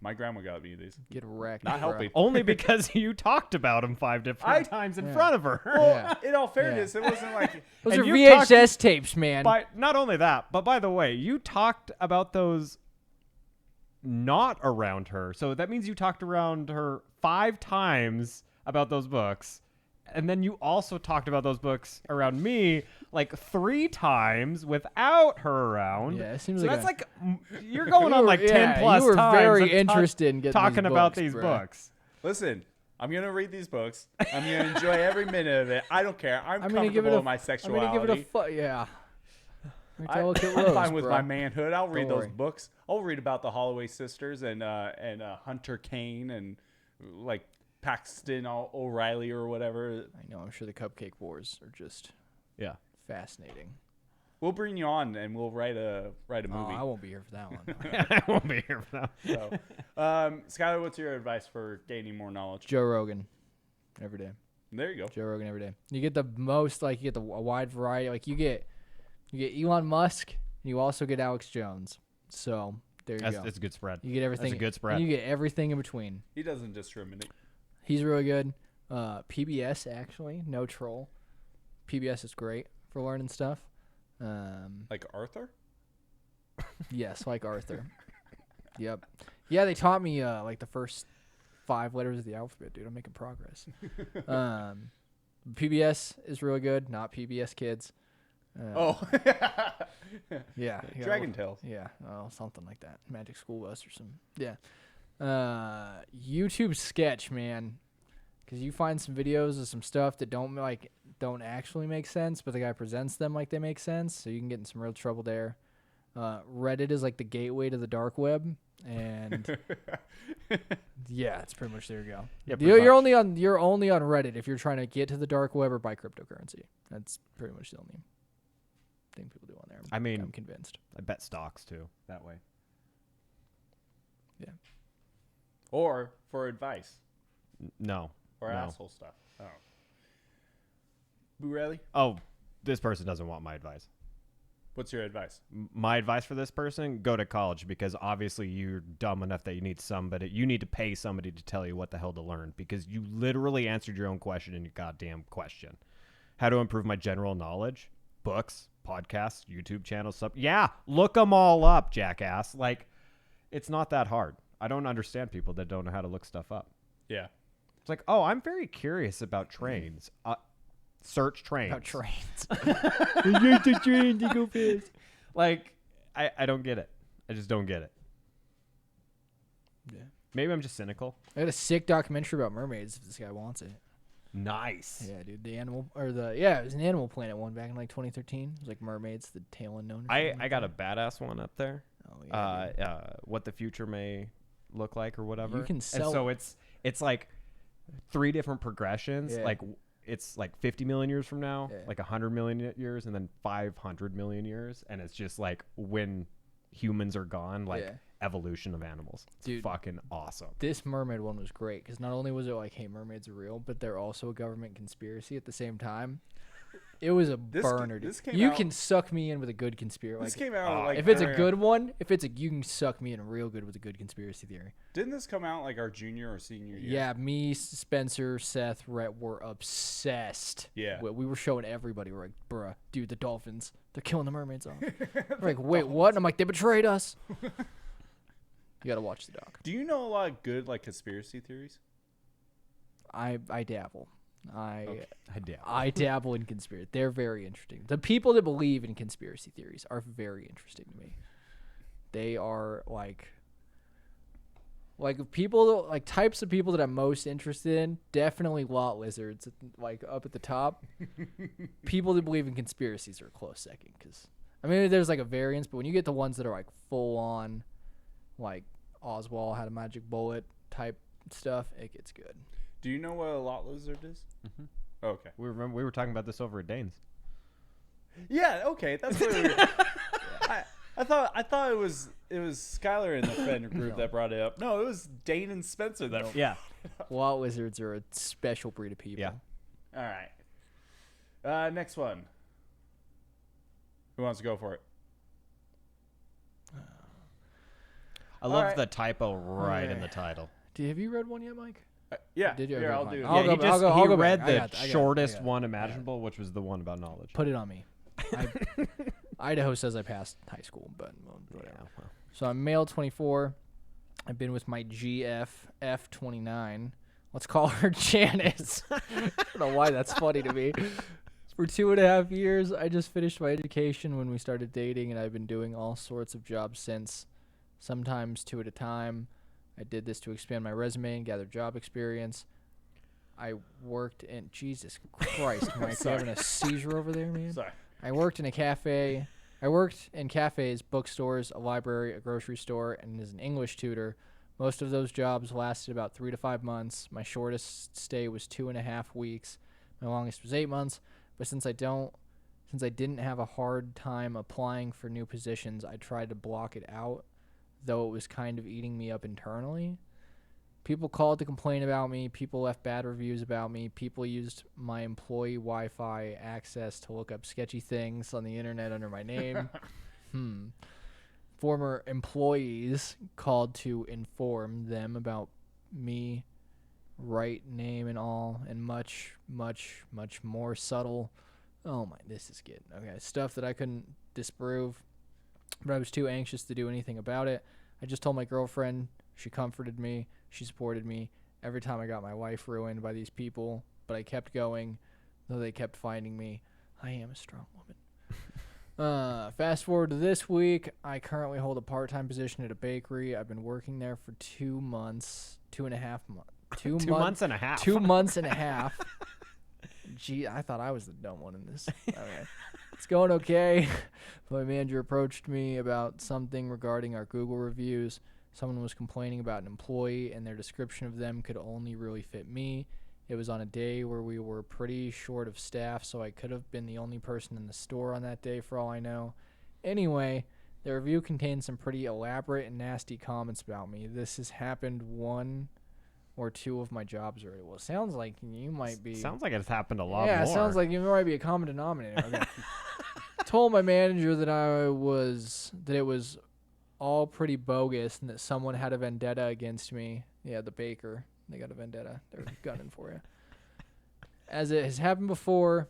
Speaker 2: My grandma got me these.
Speaker 1: Get wrecked.
Speaker 2: Not
Speaker 1: bruh.
Speaker 2: helping.
Speaker 3: Only because you talked about them 5 different times in front of her.
Speaker 1: Yeah.
Speaker 2: In all fairness, it wasn't like
Speaker 1: Those
Speaker 3: And
Speaker 1: are
Speaker 3: you
Speaker 1: VHS tapes, man.
Speaker 3: But not only that, but by the way, you talked about those not around her. So that means you talked around her 5 times about those books. And then you also talked about those books around me like 3 times without her around.
Speaker 1: Yeah, it seems
Speaker 3: so
Speaker 1: like
Speaker 3: that's
Speaker 1: a-
Speaker 3: like you're going
Speaker 1: You
Speaker 3: on
Speaker 1: were-
Speaker 3: like 10
Speaker 1: yeah,
Speaker 3: plus
Speaker 1: you were
Speaker 3: times
Speaker 1: very
Speaker 3: of
Speaker 1: interested in getting
Speaker 3: talking
Speaker 1: these
Speaker 3: about
Speaker 1: books,
Speaker 3: these
Speaker 1: bruh.
Speaker 3: books.
Speaker 2: listen, I'm gonna read these books. I'm gonna enjoy every minute of it. I don't care. I'm
Speaker 1: I'm gonna give it
Speaker 2: comfortable
Speaker 1: a.
Speaker 2: in my
Speaker 1: I'm
Speaker 2: sexuality.
Speaker 1: gonna give it a. Yeah.
Speaker 2: I'm
Speaker 1: Rose,
Speaker 2: fine with
Speaker 1: bruh.
Speaker 2: my manhood. I'll read
Speaker 1: Don't
Speaker 2: those
Speaker 1: worry.
Speaker 2: books. I'll read about the Holloway sisters and Hunter Kane and like Paxton O'Reilly or whatever.
Speaker 1: I know. I'm sure the Cupcake Wars are just
Speaker 3: Yeah.
Speaker 1: fascinating.
Speaker 2: We'll bring you on and we'll write a
Speaker 1: Oh,
Speaker 2: movie.
Speaker 1: I won't be here for that one.
Speaker 3: I won't be here for that.
Speaker 2: So, Skylar, what's your advice for gaining more knowledge?
Speaker 1: Joe Rogan, every day.
Speaker 2: There you go.
Speaker 1: Joe Rogan every day. You get the most, like, you get a wide variety. Like, you get Elon Musk, and you also get Alex Jones. So there you go.
Speaker 3: It's a good spread.
Speaker 1: You get everything.
Speaker 3: That's a good spread.
Speaker 1: And you get everything in between.
Speaker 2: He doesn't discriminate.
Speaker 1: He's really good. PBS actually, no troll. PBS is great for learning stuff.
Speaker 2: Like Arthur?
Speaker 1: Yes, like Arthur. Yep. Yeah, they taught me like the first 5 letters of the alphabet, dude. I'm making progress. PBS is really good, not PBS Kids.
Speaker 2: Oh.
Speaker 1: Yeah.
Speaker 2: Dragon Tales.
Speaker 1: Yeah, something like that. Magic School Bus or some. Yeah. YouTube Sketch, man, because you find some videos of some stuff that don't actually make sense, but the guy presents them like they make sense, so you can get in some real trouble there. Reddit is like the gateway to the dark web, and yeah, it's pretty much there you go.
Speaker 3: Yeah,
Speaker 1: You're only on Reddit if you're trying to get to the dark web or buy cryptocurrency. That's pretty much the only thing people do on there.
Speaker 3: I mean,
Speaker 1: I'm convinced.
Speaker 3: I bet stocks too that way.
Speaker 1: Yeah.
Speaker 2: Or for advice.
Speaker 3: No.
Speaker 2: Or
Speaker 3: no.
Speaker 2: asshole stuff. Oh. Burelli?
Speaker 3: Oh, this person doesn't want my advice.
Speaker 2: What's your advice?
Speaker 3: My advice for this person: go to college, because obviously you're dumb enough that you need to pay somebody to tell you what the hell to learn, because you literally answered your own question in your goddamn question. How to improve my general knowledge? Books, podcasts, YouTube channels, stuff. Yeah, look them all up, jackass. Like, it's not that hard. I don't understand people that don't know how to look stuff up.
Speaker 2: Yeah.
Speaker 3: It's like, oh, I'm very curious about trains. Search trains.
Speaker 1: About trains.
Speaker 3: The train to go fast. Like, I don't get it. I just don't get it.
Speaker 1: Yeah.
Speaker 3: Maybe I'm just cynical.
Speaker 1: I got a sick documentary about mermaids if this guy wants it.
Speaker 3: Nice.
Speaker 1: Yeah, dude. It was an Animal Planet one back in like 2013. It was like mermaids, the tail unknown.
Speaker 3: I got a badass one up there.
Speaker 1: Oh yeah. Dude.
Speaker 3: What the future may look like or whatever.
Speaker 1: You can sell.
Speaker 3: And so it's like 3 different progressions.
Speaker 1: Yeah.
Speaker 3: Like it's like 50 million years from now,
Speaker 1: Yeah.
Speaker 3: like 100 million years, and then 500 million years, and it's just like when humans are gone, like
Speaker 1: Yeah.
Speaker 3: evolution of animals. It's
Speaker 1: Dude.
Speaker 3: fucking awesome.
Speaker 1: This mermaid one was great because not only was it like, hey, mermaids are real, but they're also a government conspiracy at the same time. It was a burner. Dude.
Speaker 2: this came
Speaker 1: You
Speaker 2: out-
Speaker 1: can suck me in with a good conspiracy.
Speaker 2: This
Speaker 1: Like,
Speaker 2: came out like
Speaker 1: if it's a
Speaker 2: our-
Speaker 1: good one, you can suck me in real good with a good conspiracy theory.
Speaker 2: Didn't this come out like our junior or senior year?
Speaker 1: Yeah, me, Spencer, Seth, Rhett were obsessed.
Speaker 2: Yeah.
Speaker 1: We were showing everybody. We're like, bruh, dude, the dolphins, they're killing the mermaids off. We're like, wait, what? And I'm like, they betrayed us. You got to watch the doc.
Speaker 2: Do you know a lot of good like conspiracy theories?
Speaker 1: I dabble. I dabble in conspiracy. They're very interesting. The people that believe in conspiracy theories are very interesting to me. They are like people, like types of people that I'm most interested in. Definitely lot lizards, like up at the top. People that believe in conspiracies are a close second, because I mean there's like a variance, but when you get the ones that are like full on, like Oswald had a magic bullet type stuff, it gets good.
Speaker 2: Do you know what a lot lizard is?
Speaker 3: Mhm.
Speaker 2: Okay.
Speaker 3: We were talking about this over at Dane's.
Speaker 2: Yeah. Okay. That's what we were. I thought it was Skylar in the friend group that brought it up. No, it was Dane and Spencer that.
Speaker 3: Yeah.
Speaker 1: Lot lizards are a special breed of people.
Speaker 3: Yeah.
Speaker 2: All right. Next one. Who wants to go for it?
Speaker 3: I love
Speaker 2: right.
Speaker 3: the typo right in
Speaker 1: Okay.
Speaker 3: the title.
Speaker 1: Have you read one yet, Mike?
Speaker 2: Yeah.
Speaker 1: Did you?
Speaker 2: Here,
Speaker 1: Okay,
Speaker 2: I'll
Speaker 1: fine.
Speaker 2: do it.
Speaker 1: I'll go-
Speaker 3: he
Speaker 1: I'll go
Speaker 3: read
Speaker 1: back. I
Speaker 3: the
Speaker 1: got it.
Speaker 3: shortest one imaginable, which was the one about knowledge.
Speaker 1: Put it on me. Idaho says I passed high school, but whatever.
Speaker 3: Yeah, well.
Speaker 1: So I'm male, 24. I've been with my GF, F29. Let's call her Janice. I don't know why that's funny to me. For 2.5 years, I just finished my education when we started dating, and I've been doing all sorts of jobs since, sometimes 2 at a time. I did this to expand my resume and gather job experience. I worked in... Jesus Christ, Mike, you having a seizure over there, man?
Speaker 2: Sorry.
Speaker 1: I worked in a cafe. I worked in cafes, bookstores, a library, a grocery store, and as an English tutor. Most of those jobs lasted about 3 to 5 months. My shortest stay was 2.5 weeks. My longest was 8 months. But since I didn't have a hard time applying for new positions, I tried to block it out, though it was kind of eating me up internally. People called to complain about me. People left bad reviews about me. People used my employee Wi-Fi access to look up sketchy things on the internet under my name. Former employees called to inform them about me, right name and all, and much, much, much more subtle Oh my, this is good. Okay, stuff that I couldn't disprove, but I was too anxious to do anything about it. I just told my girlfriend. She comforted me. She supported me every time I got my life ruined by these people, but I kept going, though they kept finding me. I am a strong woman. Fast forward to this week. I currently hold a part-time position at a bakery. I've been working there for 2 months, 2.5 months.
Speaker 3: 2 months and a half.
Speaker 1: 2 months and a half. Gee, I thought I was the dumb one in this. Okay. It's going okay. My manager approached me about something regarding our Google reviews. Someone was complaining about an employee, and their description of them could only really fit me. It was on a day where we were pretty short of staff, so I could have been the only person in the store on that day for all I know. Anyway, the review contained some pretty elaborate and nasty comments about me. This has happened 1 or 2 of my jobs already. Well, it sounds like you might be...
Speaker 3: Sounds like it's happened a lot more.
Speaker 1: Yeah, it sounds like you might be a common denominator. Okay. Told my manager that it was all pretty bogus and that someone had a vendetta against me. Yeah, the baker. They got a vendetta. They're gunning for you. As it has happened before,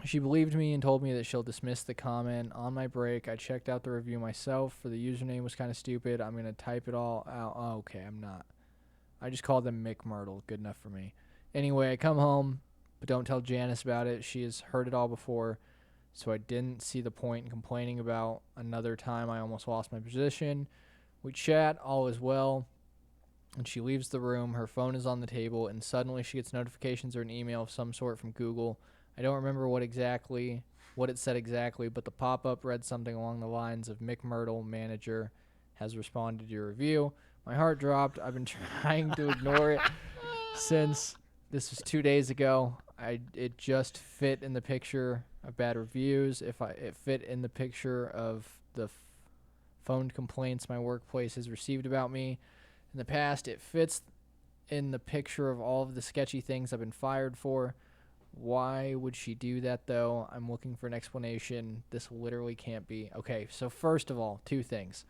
Speaker 1: she believed me and told me that she'll dismiss the comment. On my break, I checked out the review myself, for the username was kind of stupid. I'm going to type it all out. Oh, okay, I'm not. I just called them Mick Myrtle. Good enough for me. Anyway, I come home, but don't tell Janice about it. She has heard it all before, so I didn't see the point in complaining about another time I almost lost my position. We chat, all is well, and she leaves the room. Her phone is on the table, and suddenly she gets notifications or an email of some sort from Google. I don't remember what it said exactly, but the pop-up read something along the lines of Mick Myrtle, manager, has responded to your review. My heart dropped. I've been trying to ignore it since this was 2 days ago. It just fit in the picture of bad reviews. It fit in the picture of the phoned complaints my workplace has received about me in the past. It fits in the picture of all of the sketchy things I've been fired for. Why would she do that, though? I'm looking for an explanation. This literally can't be. Okay, so first of all, 2 things.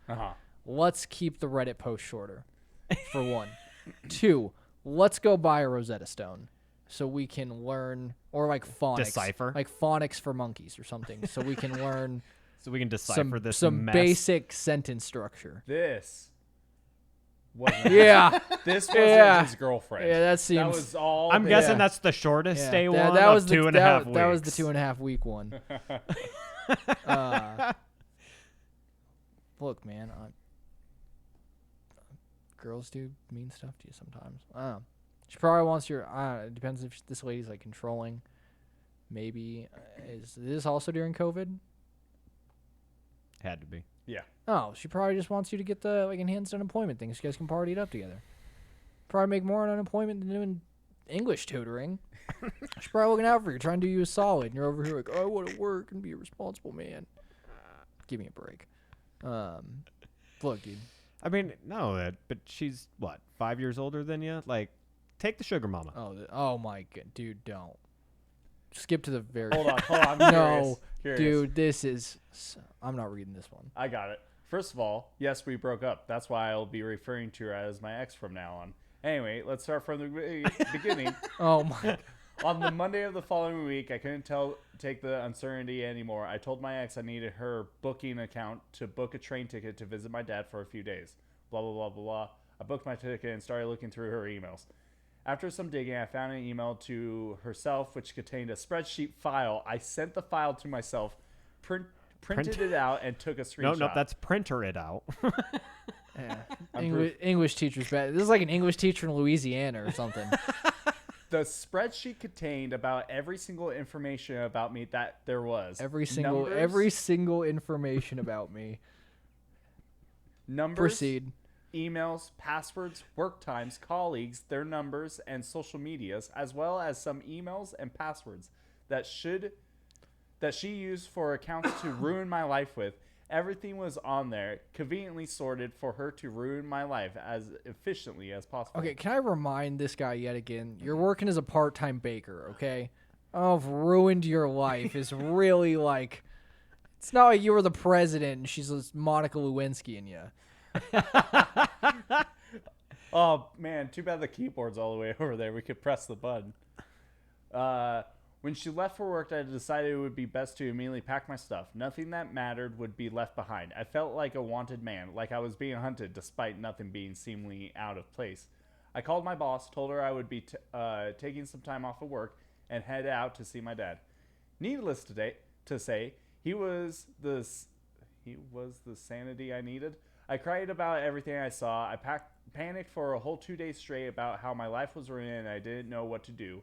Speaker 1: Let's keep the Reddit post shorter, for 1. 2, let's go buy a Rosetta Stone so we can learn, or like phonics.
Speaker 3: Decipher?
Speaker 1: Like phonics for monkeys or something, so we can learn
Speaker 3: So we can decipher
Speaker 1: some
Speaker 3: mess.
Speaker 1: basic sentence structure.
Speaker 2: This wasn't
Speaker 1: Yeah.
Speaker 2: this wasn't
Speaker 1: Yeah.
Speaker 2: his girlfriend.
Speaker 1: Yeah, that seems...
Speaker 2: That was all.
Speaker 3: I'm
Speaker 2: this.
Speaker 3: guessing that's the shortest
Speaker 1: yeah,
Speaker 3: stay
Speaker 1: that,
Speaker 3: one
Speaker 1: that
Speaker 3: of
Speaker 1: was the,
Speaker 3: 2.5 weeks.
Speaker 1: That was the 2.5 week one. Look, man, girls do mean stuff to you sometimes. I don't know. She probably wants your... it depends if this lady's like controlling. Maybe. Is this also during COVID?
Speaker 3: Had to be.
Speaker 2: Yeah.
Speaker 1: Oh, she probably just wants you to get the like enhanced unemployment thing so you guys can party it up together. Probably make more on unemployment than doing English tutoring. She's probably looking out for you, trying to do you a solid, and you're over here like, oh, I want to work and be a responsible man. Give me a break. Look, dude.
Speaker 3: I mean, no, but she's, what, 5 years older than you? Like, take the sugar mama.
Speaker 1: Oh my god, dude, don't. Skip to the very...
Speaker 2: Hold on. I'm
Speaker 1: No,
Speaker 2: curious.
Speaker 1: dude, this is... I'm not reading this one.
Speaker 2: I got it. First of all, yes, we broke up. That's why I'll be referring to her as my ex from now on. Anyway, let's start from the beginning.
Speaker 1: Oh my...
Speaker 2: On the Monday of the following week, I couldn't take the uncertainty anymore. I told my ex I needed her booking account to book a train ticket to visit my dad for a few days. Blah, blah, blah, blah, blah. I booked my ticket and started looking through her emails. After some digging, I found an email to herself which contained a spreadsheet file. I sent the file to myself, printed it out, and took a screenshot.
Speaker 3: No, that's printer it out.
Speaker 1: Yeah. English teacher's bad. This is like an English teacher in Louisiana or something.
Speaker 2: The spreadsheet contained about every single information about me that there was.
Speaker 1: Every single information about me.
Speaker 2: Numbers,
Speaker 1: Proceed.
Speaker 2: emails, passwords, work times, colleagues, their numbers, and social medias, as well as some emails and passwords that she used for accounts to ruin my life with. Everything was on there, conveniently sorted for her to ruin my life as efficiently as possible.
Speaker 1: Okay, can I remind this guy yet again? You're working as a part-time baker, okay? Oh, I've ruined your life is really like... It's not like you were the president and she's Monica Lewinsky and you.
Speaker 2: Oh, man, too bad the keyboard's all the way over there. We could press the button. When she left for work, I decided it would be best to immediately pack my stuff. Nothing that mattered would be left behind. I felt like a wanted man, like I was being hunted despite nothing being seemingly out of place. I called my boss, told her I would be taking some time off of work, and head out to see my dad. Needless to say, he was the sanity I needed. I cried about everything I saw. I panicked for a whole 2 days straight about how my life was ruined and I didn't know what to do.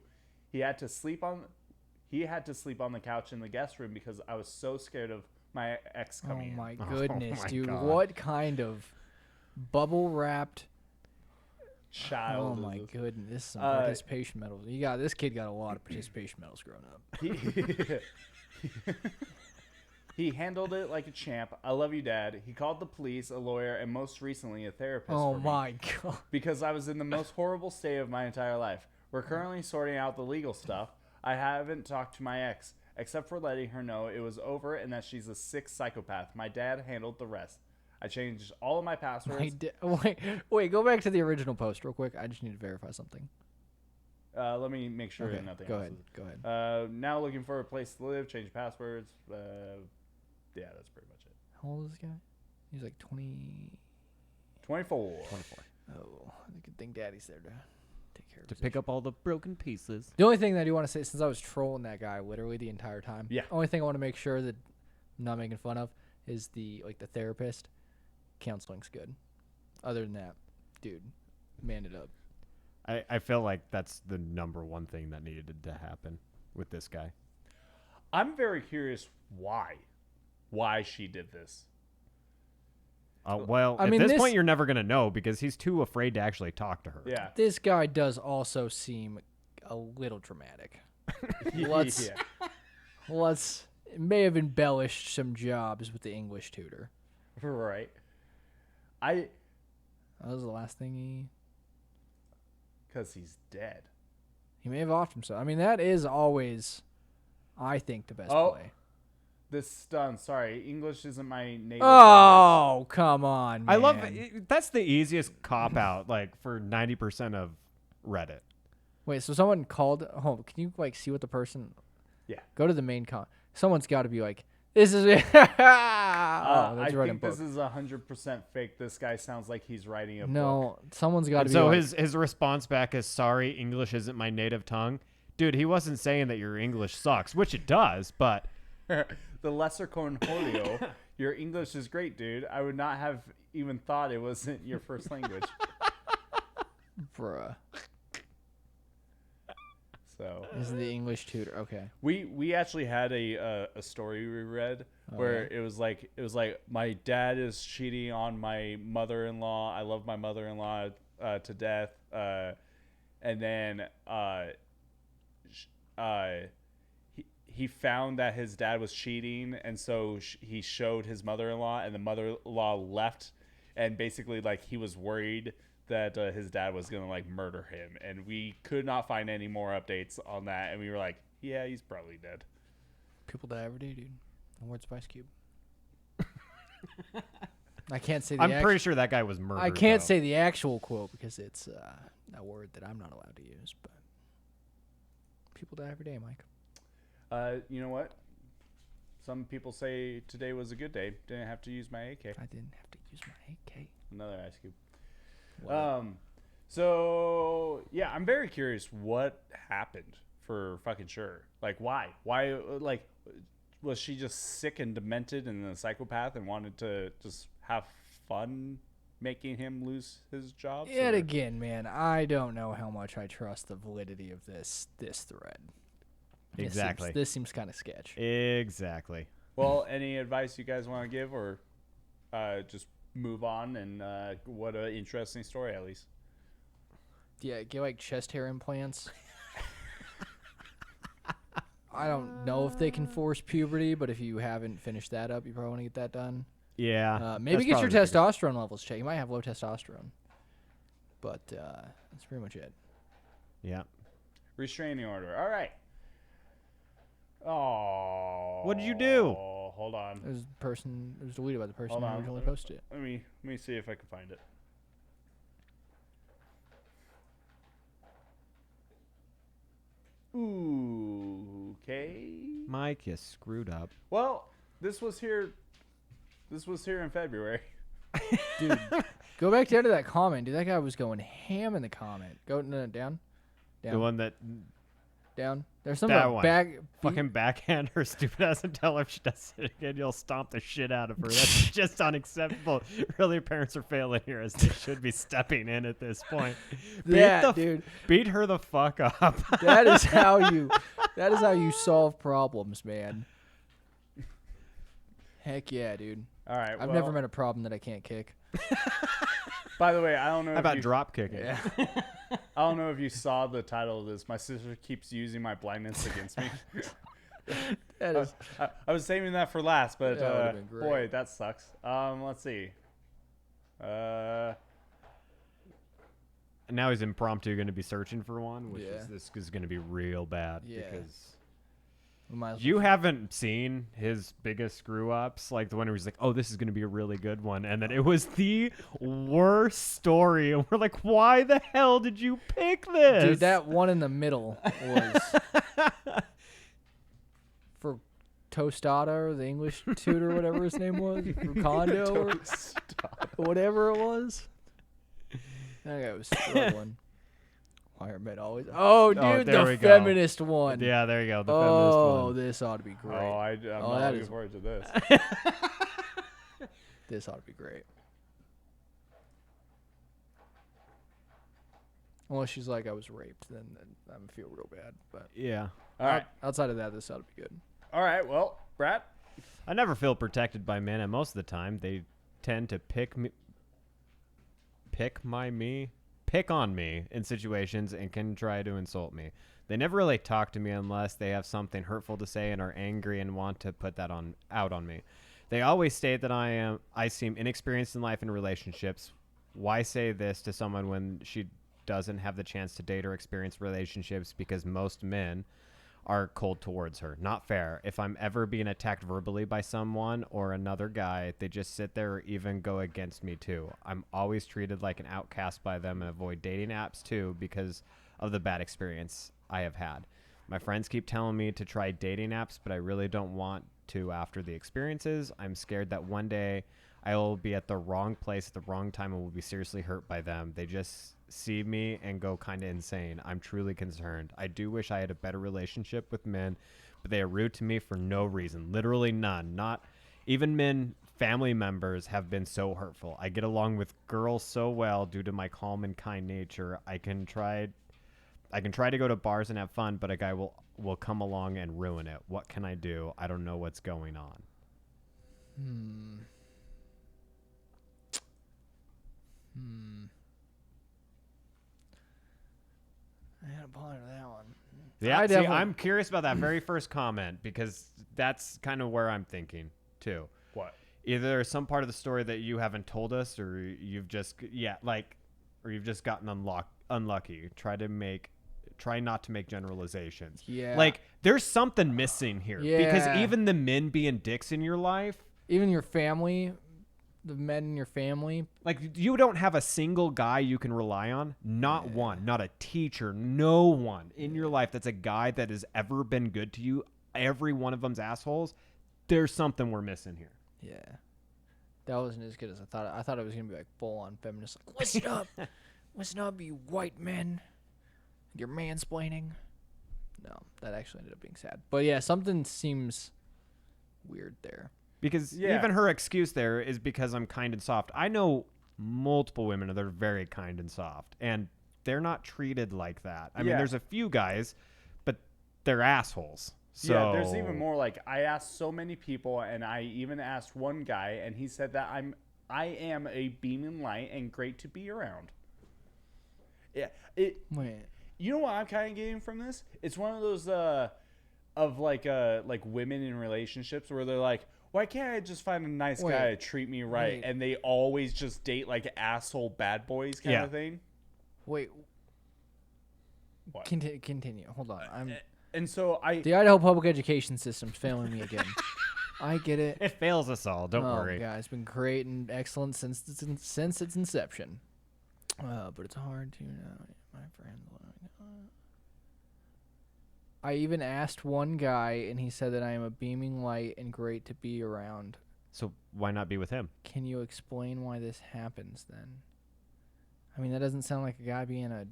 Speaker 2: He had to sleep on the couch in the guest room because I was so scared of my ex coming in.
Speaker 1: Oh my goodness,
Speaker 3: my
Speaker 1: dude!
Speaker 3: God.
Speaker 1: What kind of bubble wrapped?
Speaker 2: Child.
Speaker 1: Oh my
Speaker 2: is
Speaker 1: goodness, this is some participation medals. This kid got a lot of participation medals growing up.
Speaker 2: He handled it like a champ. I love you, Dad. He called the police, a lawyer, and most recently a therapist.
Speaker 1: Oh
Speaker 2: for me
Speaker 1: my god!
Speaker 2: because I was in the most horrible state of my entire life. We're currently sorting out the legal stuff. I haven't talked to my ex, except for letting her know it was over and that she's a sick psychopath. My dad handled the rest. I changed all of my passwords.
Speaker 1: Wait, go back to the original post real quick. I just need to verify something.
Speaker 2: Let me make sure
Speaker 1: Okay,
Speaker 2: nothing
Speaker 1: go
Speaker 2: else
Speaker 1: ahead.
Speaker 2: is-
Speaker 1: Go ahead.
Speaker 2: Now looking for a place to live, change passwords. Yeah, that's pretty much it.
Speaker 1: How old is this guy? He's like 20.
Speaker 2: 24.
Speaker 3: 24.
Speaker 1: Oh, good thing Daddy's there to take care of
Speaker 3: To
Speaker 1: his
Speaker 3: pick up all the broken pieces.
Speaker 1: The only thing that I do want to say, since I was trolling that guy literally the entire time,
Speaker 2: Yeah.
Speaker 1: only thing I want to make sure that I'm not making fun of is the therapist. Counseling's good. Other than that, dude, man it up.
Speaker 3: I feel like that's the number one thing that needed to happen with this guy.
Speaker 2: I'm very curious why she did this.
Speaker 3: Well,
Speaker 1: I
Speaker 3: at
Speaker 1: mean,
Speaker 3: this
Speaker 1: this-
Speaker 3: point, you're never going to know because he's too afraid to actually talk to her.
Speaker 2: Yeah.
Speaker 1: This guy does also seem a little dramatic. Let's
Speaker 2: Yeah.
Speaker 1: let's it may have embellished some jobs with the English tutor.
Speaker 2: Right.
Speaker 1: That was the last thing
Speaker 2: Because he's dead.
Speaker 1: he may have offed himself. I mean, that is always, I think, the best play.
Speaker 2: This stun. Sorry, English isn't my native language.
Speaker 1: Oh, come on, man.
Speaker 3: I love that's the easiest cop out, like for 90% of Reddit.
Speaker 1: Wait, so someone called. Oh, can you see what the person?
Speaker 2: Yeah.
Speaker 1: Go to the main Someone's got to be like, "This is it." Oh,
Speaker 2: I
Speaker 1: that's right.
Speaker 2: think this is 100% fake. This guy sounds like he's writing a book.
Speaker 1: No, someone's got to
Speaker 3: And
Speaker 1: be.
Speaker 3: so
Speaker 1: like,
Speaker 3: his response back is, "Sorry, English isn't my native tongue." Dude, he wasn't saying that your English sucks, which it does, but
Speaker 2: The lesser cornholio. Your English is great, dude. I would not have even thought it wasn't your first language.
Speaker 1: bruh.
Speaker 2: So
Speaker 1: This is the English tutor. Okay.
Speaker 2: we actually had a story we read where it was like my dad is cheating on my mother-in-law. I love my mother-in-law to death. And then he found that his dad was cheating, and so he showed his mother-in-law, and the mother-in-law left, and basically he was worried that his dad was gonna murder him, and we could not find any more updates on that, and we were like, yeah, he's probably dead.
Speaker 1: People die every day, dude. No word Spice Cube. I can't say.
Speaker 3: I'm pretty sure that guy was murdered.
Speaker 1: I can't
Speaker 3: though.
Speaker 1: say the actual quote because it's a word that I'm not allowed to use. But people die every day, Mike.
Speaker 2: You know what? Some people say today was a good day. Didn't have to use my AK.
Speaker 1: I didn't have to use my AK.
Speaker 2: Another ice cube.
Speaker 1: Wow.
Speaker 2: So yeah, I'm very curious what happened for fucking sure. Why? Why? Was she just sick and demented and a psychopath and wanted to just have fun making him lose his job?
Speaker 1: Yet again, man, I don't know how much I trust the validity of this thread.
Speaker 3: Exactly.
Speaker 1: This seems kind of sketch.
Speaker 3: Exactly.
Speaker 2: Well, any advice you guys want to give, or just move on? And what an interesting story, at least.
Speaker 1: Yeah, get chest hair implants. I don't know if they can force puberty, but if you haven't finished that up, you probably want to get that done.
Speaker 3: Yeah.
Speaker 1: Maybe
Speaker 3: that's
Speaker 1: get your
Speaker 3: probably the biggest-
Speaker 1: testosterone levels checked. You might have low testosterone. But that's pretty much it.
Speaker 3: Yeah.
Speaker 2: Restraining order. All right. Oh.
Speaker 3: What did you do?
Speaker 2: Hold on.
Speaker 1: It was deleted by the person
Speaker 2: Hold
Speaker 1: who
Speaker 2: on.
Speaker 1: originally posted it.
Speaker 2: Let me see if I can find it. Ooh, Okay.
Speaker 3: Mike, you screwed up.
Speaker 2: Well, this was here in February.
Speaker 1: Dude, go back down to that comment. Dude, that guy was going ham in the comment. Go no, down.
Speaker 3: The one that
Speaker 1: Down. There's something
Speaker 3: that
Speaker 1: about
Speaker 3: one.
Speaker 1: back.
Speaker 3: Fucking backhand her stupid ass and tell her if she does it again, you'll stomp the shit out of her. That's just unacceptable. Really, parents are failing here as they should be stepping in at this point.
Speaker 1: Dude.
Speaker 3: Beat her the fuck up.
Speaker 1: That is how you solve problems, man. Heck yeah, dude.
Speaker 2: All right.
Speaker 1: I've never met a problem that I can't kick.
Speaker 2: By the way, I don't know.
Speaker 3: How
Speaker 2: if
Speaker 3: about
Speaker 2: you,
Speaker 3: drop kicking?
Speaker 1: Yeah.
Speaker 2: I don't know if you saw the title of this. My sister keeps using my blindness against me.
Speaker 1: That is.
Speaker 2: I was saving that for last, but
Speaker 1: That would've been great.
Speaker 2: boy, that sucks. Let's see.
Speaker 3: And now he's impromptu going to be searching for one, which
Speaker 1: Yeah.
Speaker 3: is this is going to be real bad
Speaker 1: Yeah.
Speaker 3: because
Speaker 1: We might as well-
Speaker 3: you haven't seen his biggest screw ups, like the one where he's like, "Oh, this is going to be a really good one," and then it was the worst story, and we're like, "Why the hell did you pick this?"
Speaker 1: Dude, that one in the middle was for Tostada, or the English tutor, whatever his name was, Rucondo, or whatever it was. That guy was struggling. Fireman always. Oh, dude,
Speaker 3: there
Speaker 1: the
Speaker 3: we go.
Speaker 1: feminist one.
Speaker 3: Yeah, there you go. The
Speaker 1: Oh,
Speaker 3: feminist one.
Speaker 1: this ought to be great.
Speaker 2: Oh, I'm
Speaker 1: Oh,
Speaker 2: not
Speaker 1: that
Speaker 2: looking
Speaker 1: is-
Speaker 2: forward to this.
Speaker 1: This ought to be great. Unless she's like, I was raped, then I would feel real bad. But
Speaker 3: Yeah.
Speaker 2: All right.
Speaker 1: outside of that, this ought to be good.
Speaker 2: All right. Well, Brad.
Speaker 3: I never feel protected by men, and most of the time they tend to pick on me in situations and can try to insult me. They never really talk to me unless they have something hurtful to say and are angry and want to put that out on me. They always state that I seem inexperienced in life and relationships. Why say this to someone when she doesn't have the chance to date or experience relationships because most men are cold towards her? Not fair. If I'm ever being attacked verbally by someone or another guy, they just sit there or even go against me too. I'm always treated like an outcast by them and avoid dating apps too because of the bad experience I have had. My friends keep telling me to try dating apps, but I really don't want to after the experiences. I'm scared that one day I will be at the wrong place at the wrong time and will be seriously hurt by them. They just see me and go kind of insane. I'm truly concerned. I do wish I had a better relationship with men, but they are rude to me for no reason. Literally none. Not even men, family members have been so hurtful. I get along with girls so well due to my calm and kind nature. I can try to go to bars and have fun, but a guy will come along and ruin it. What can I do? I don't know what's going on.
Speaker 1: I had to ponder that one.
Speaker 3: Yeah,
Speaker 1: I
Speaker 3: see,
Speaker 1: definitely-
Speaker 3: I'm curious about that very first comment because that's kind of where I'm thinking too.
Speaker 2: What?
Speaker 3: Either there's some part of the story that you haven't told us, or you've just or you've just gotten unlucky. Try not to make generalizations.
Speaker 1: Yeah.
Speaker 3: Like there's something missing here because
Speaker 1: Yeah.
Speaker 3: even the men being dicks in your life,
Speaker 1: Even your family, the men in your family.
Speaker 3: like you don't have a single guy you can rely on. Not one, not a teacher, no one in your life that's a guy that has ever been good to you. Every one of them's assholes. There's something we're missing here.
Speaker 1: Yeah. That wasn't as good as I thought. I thought it was going to be like full on feminist. Like, listen up. Listen up, you white men. You're mansplaining. No, that actually ended up being sad. But yeah, something seems weird there.
Speaker 3: Because
Speaker 2: Yeah.
Speaker 3: even her excuse there is because I'm kind and soft. I know multiple women that are very kind and soft, and they're not treated like that. I mean,
Speaker 2: Yeah.
Speaker 3: there's a few guys, but they're assholes. So
Speaker 2: Yeah, there's even more. Like I asked so many people, and I even asked one guy, and he said that I am a beaming light and great to be around. Yeah,
Speaker 1: Wait.
Speaker 2: you know what I'm kind of getting from this? It's one of those of like women in relationships where they're like, why can't I just find a nice guy to treat me right?
Speaker 1: Wait.
Speaker 2: And they always just date like asshole bad boys kind
Speaker 3: Yeah.
Speaker 2: of thing.
Speaker 1: Wait.
Speaker 2: What?
Speaker 1: Continue. Hold on.
Speaker 2: And so
Speaker 1: The Idaho public education system's failing me again. I get it.
Speaker 3: it fails us all. Don't worry.
Speaker 1: Yeah, it's been great and excellent since its inception. But it's hard to know my friends. I even asked one guy, and he said that I am a beaming light and great to be around.
Speaker 3: So why not be with him?
Speaker 1: Can you explain why this happens then? I mean, that doesn't sound like a guy being a.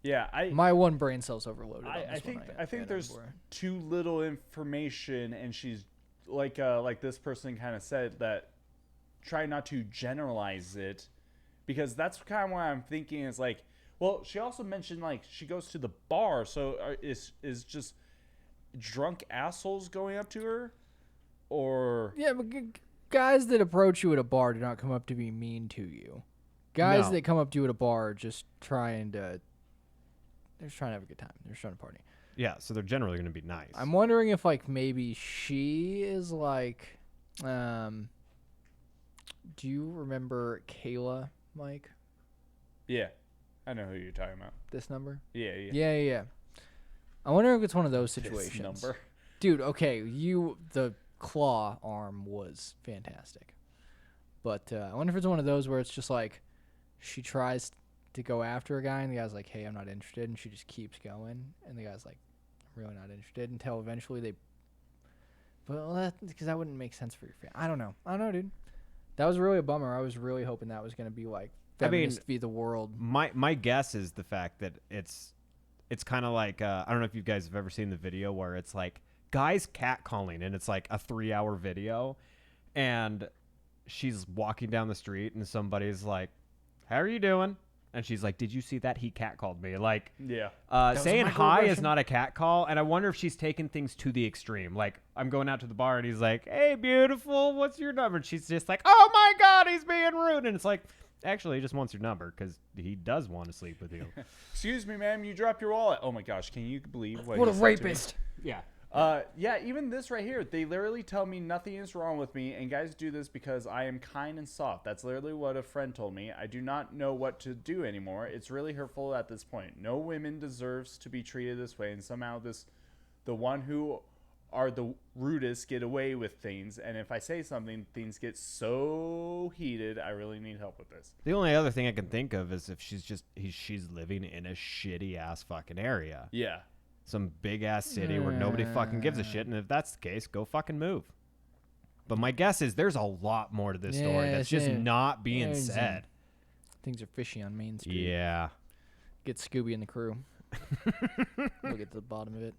Speaker 2: Yeah,
Speaker 1: My one brain cell's overloaded. On
Speaker 2: I
Speaker 1: this
Speaker 2: think
Speaker 1: one,
Speaker 2: I think
Speaker 1: can't
Speaker 2: there's
Speaker 1: anymore.
Speaker 2: too little information, and she's like this person kind of said that try not to generalize it, because that's kind of what I'm thinking is like. Well, she also mentioned like she goes to the bar, so is just drunk assholes going up to her, or
Speaker 1: Yeah, but guys that approach you at a bar do not come up to be mean to you. Guys
Speaker 3: No.
Speaker 1: that come up to you at a bar are just trying to. They're just trying to have a good time. They're just trying to party.
Speaker 3: Yeah, so they're generally going to be nice.
Speaker 1: I'm wondering if like maybe she is like, do you remember Kayla, Mike?
Speaker 2: yeah, I know who you're talking about.
Speaker 1: This number?
Speaker 2: Yeah, yeah.
Speaker 1: Yeah. I wonder if it's one of those
Speaker 2: This
Speaker 1: situations.
Speaker 2: number.
Speaker 1: Dude, okay, the claw arm was fantastic. But I wonder if it's one of those where it's just like she tries to go after a guy and the guy's like, hey, I'm not interested, and she just keeps going, and the guy's like, I'm really not interested, until eventually they. Well, because that wouldn't make sense for your family. I don't know, dude. That was really a bummer. I was really hoping that was going to be like
Speaker 3: I mean,
Speaker 1: feminist v. the world.
Speaker 3: My guess is the fact that it's kind of like I don't know if you guys have ever seen the video where it's like guys catcalling, and it's like a 3-hour video, and she's walking down the street and somebody's like, how are you doing? And she's like, did you see that? He catcalled me. Like,
Speaker 2: Yeah.
Speaker 1: was
Speaker 3: saying
Speaker 1: a
Speaker 3: hi is
Speaker 1: microaggression?
Speaker 3: not a catcall. And I wonder if she's taken things to the extreme. Like, I'm going out to the bar and he's like, hey, beautiful, what's your number? And she's just like, oh my God, he's being rude. And it's like, actually, he just wants your number because he does want to sleep with you.
Speaker 2: Excuse me, ma'am, you dropped your wallet. Oh my gosh, can you believe what
Speaker 1: What
Speaker 2: he
Speaker 1: a
Speaker 2: said to me?
Speaker 1: rapist.
Speaker 3: Yeah.
Speaker 2: Yeah, even this right here, they literally tell me nothing is wrong with me, and guys do this because I am kind and soft. That's literally what a friend told me. I do not know what to do anymore. It's really hurtful at this point. No woman deserves to be treated this way, and somehow the one who are the rudest get away with things, and if I say something, things get so heated, I really need help with this.
Speaker 3: The only other thing I can think of is if she's living in a shitty ass fucking area.
Speaker 2: Yeah.
Speaker 3: Some big ass city where nobody fucking gives a shit, and if that's the case, go fucking move. But my guess is there's a lot more to this story
Speaker 1: Yeah,
Speaker 3: that's just
Speaker 1: same.
Speaker 3: not being
Speaker 1: Yeah, same.
Speaker 3: said.
Speaker 1: Things are fishy on Main Street.
Speaker 3: Yeah.
Speaker 1: Get Scooby and the crew. We'll get to the bottom of it.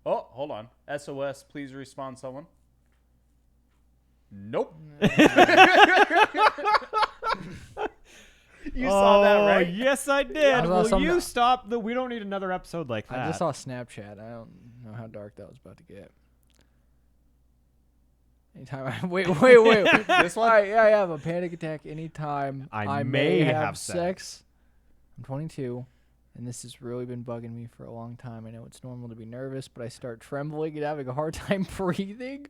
Speaker 2: Oh, hold on. SOS, please respond someone. Nope. You saw that, right?
Speaker 3: Yes, I did.
Speaker 1: I saw
Speaker 3: Will
Speaker 1: some-
Speaker 3: you stop? We don't need another episode like that.
Speaker 1: I just saw Snapchat. I don't know how dark that was about to get. Anytime I wait.
Speaker 2: This one?
Speaker 1: I have a panic attack anytime
Speaker 3: I
Speaker 1: may
Speaker 3: may
Speaker 1: have
Speaker 3: have
Speaker 1: sex. I'm 22, and this has really been bugging me for a long time. I know it's normal to be nervous, but I start trembling and having a hard time breathing.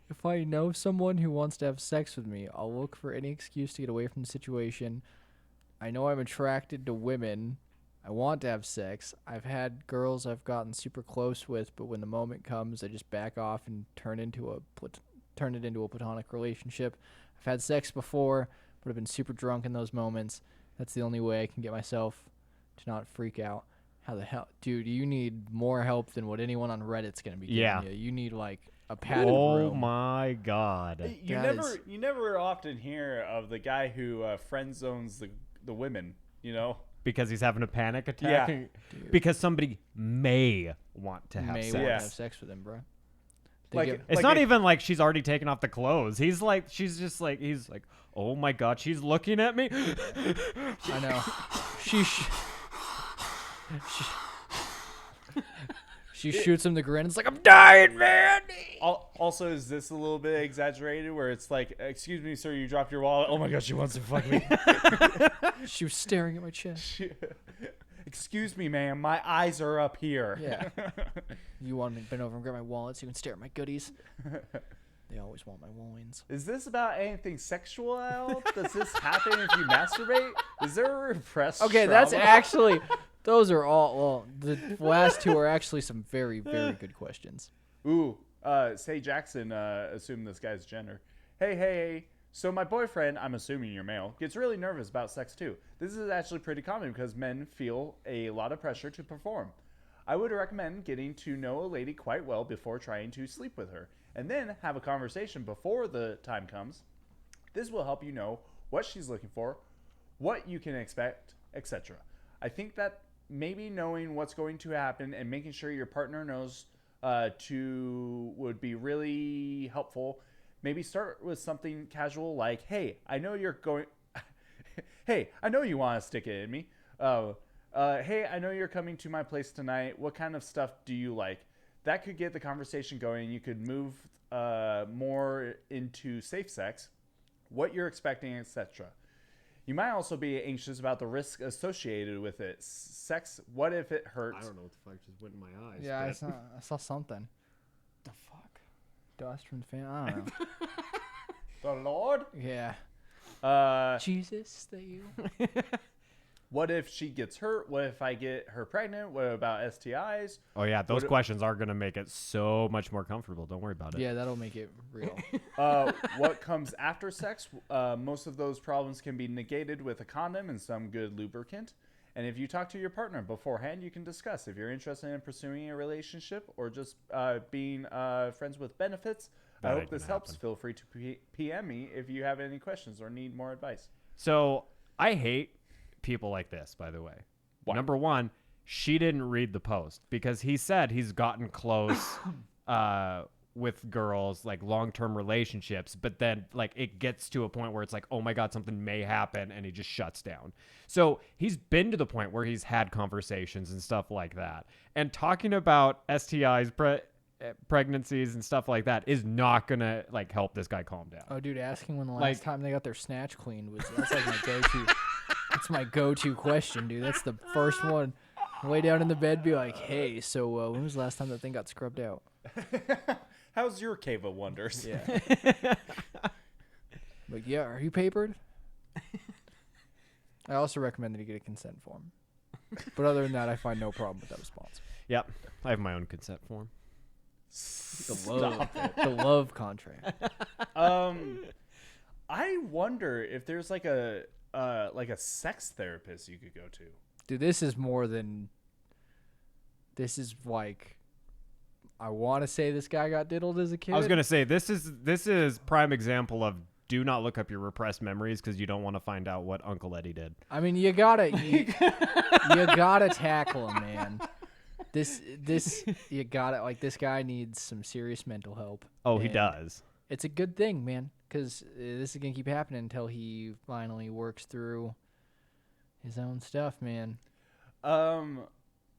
Speaker 1: If I know someone who wants to have sex with me, I'll look for any excuse to get away from the situation. I know I'm attracted to women. I want to have sex. I've had girls I've gotten super close with, but when the moment comes, I just back off and turn it into a platonic relationship. I've had sex before, but I've been super drunk in those moments. That's the only way I can get myself to not freak out. How the hell, dude? You need more help than what anyone on Reddit's gonna be giving
Speaker 3: Yeah.
Speaker 1: you. You need like a padded
Speaker 3: Oh
Speaker 1: room.
Speaker 3: my God.
Speaker 2: You never often hear of the guy who friend zones the women, you know?
Speaker 3: Because he's having a panic attack?
Speaker 2: Yeah.
Speaker 3: Because somebody may want to have
Speaker 1: May
Speaker 3: sex.
Speaker 1: want to
Speaker 2: Yeah.
Speaker 1: have sex with him, bro.
Speaker 2: Like,
Speaker 3: It's not even like she's already taken off the clothes. He's like, he's like, oh my God, she's looking at me.
Speaker 1: I know. She shoots him the grin. It's like, I'm dying, man.
Speaker 2: Also, is this a little bit exaggerated where it's like, excuse me, sir, you dropped your wallet. Oh my gosh, she wants to fuck me.
Speaker 1: She was staring at my chest.
Speaker 2: Excuse me, ma'am, my eyes are up here.
Speaker 1: Yeah. You want me to bend over and grab my wallet so you can stare at my goodies? They always want my wines.
Speaker 2: Is this about anything sexual? Does this happen if you masturbate? Is there a repressed
Speaker 1: Okay, that's
Speaker 2: trauma?
Speaker 1: actually... Those are all... Well, the last two are actually some very, very good questions.
Speaker 2: Ooh, say Jackson assumed this guy's gender. Hey, So my boyfriend, I'm assuming you're male, gets really nervous about sex too. This is actually pretty common because men feel a lot of pressure to perform. I would recommend getting to know a lady quite well before trying to sleep with her, and then have a conversation before the time comes. This will help you know what she's looking for, what you can expect, etc. I think that maybe knowing what's going to happen and making sure your partner knows would be really helpful. Maybe start with something casual like, "Hey, I know you're going. Hey, I know you want to stick it in me. Hey, I know you're coming to my place tonight. What kind of stuff do you like?" That could get the conversation going. You could move more into safe sex, what you're expecting, etc. You might also be anxious about the risk associated with it. Sex, what if it hurts?
Speaker 3: I don't know what the fuck just went in my eyes.
Speaker 1: Yeah,
Speaker 3: but-
Speaker 1: I saw something.
Speaker 3: the fuck?
Speaker 1: Dust from the fan. I don't know.
Speaker 2: The Lord?
Speaker 1: Yeah. Jesus, that you.
Speaker 2: What if she gets hurt? What if I get her pregnant? What about STIs?
Speaker 3: Oh yeah, those
Speaker 2: What-
Speaker 3: questions are gonna make it so much more comfortable. Don't worry about it.
Speaker 1: Yeah, that'll make it real.
Speaker 2: What comes after sex? Most of those problems can be negated with a condom and some good lubricant. And if you talk to your partner beforehand, you can discuss if you're interested in pursuing a relationship or just being friends with benefits.
Speaker 3: That
Speaker 2: I
Speaker 3: ain't
Speaker 2: hope this
Speaker 3: gonna
Speaker 2: helps.
Speaker 3: happen.
Speaker 2: Feel free to PM me if you have any questions or need more advice.
Speaker 3: So I hate people like this, by the way.
Speaker 2: Why?
Speaker 3: Number one, she didn't read the post because he said he's gotten close with girls, like long-term relationships, but then like it gets to a point where it's like, oh my God, something may happen, and he just shuts down. So he's been to the point where he's had conversations and stuff like that. And talking about STIs, pregnancies and stuff like that is not gonna like help this guy calm down.
Speaker 1: Oh, dude, asking when the last
Speaker 3: Like-
Speaker 1: time they got their snatch cleaned that's like my go-to. That's my go-to question, dude. That's the first one. Lay down in the bed, be like, "Hey, so when was the last time that thing got scrubbed out?"
Speaker 2: How's your cave of wonders?
Speaker 1: Yeah. Like, yeah, are you papered? I also recommend that you get a consent form. But other than that, I find no problem with that response.
Speaker 3: Yep, I have my own consent form.
Speaker 1: The love contract.
Speaker 2: I wonder if there's like a sex therapist you could go to.
Speaker 1: Dude, this is more than. This is like. I want to say this guy got diddled as a kid.
Speaker 3: I was gonna say this is prime example of do not look up your repressed memories because you don't want to find out what Uncle Eddie did.
Speaker 1: I mean, you gotta tackle him, man. This you gotta like this guy needs some serious mental help.
Speaker 3: Oh, he
Speaker 1: And
Speaker 3: does.
Speaker 1: It's a good thing, man, because this is gonna keep happening until he finally works through his own stuff, man.
Speaker 2: I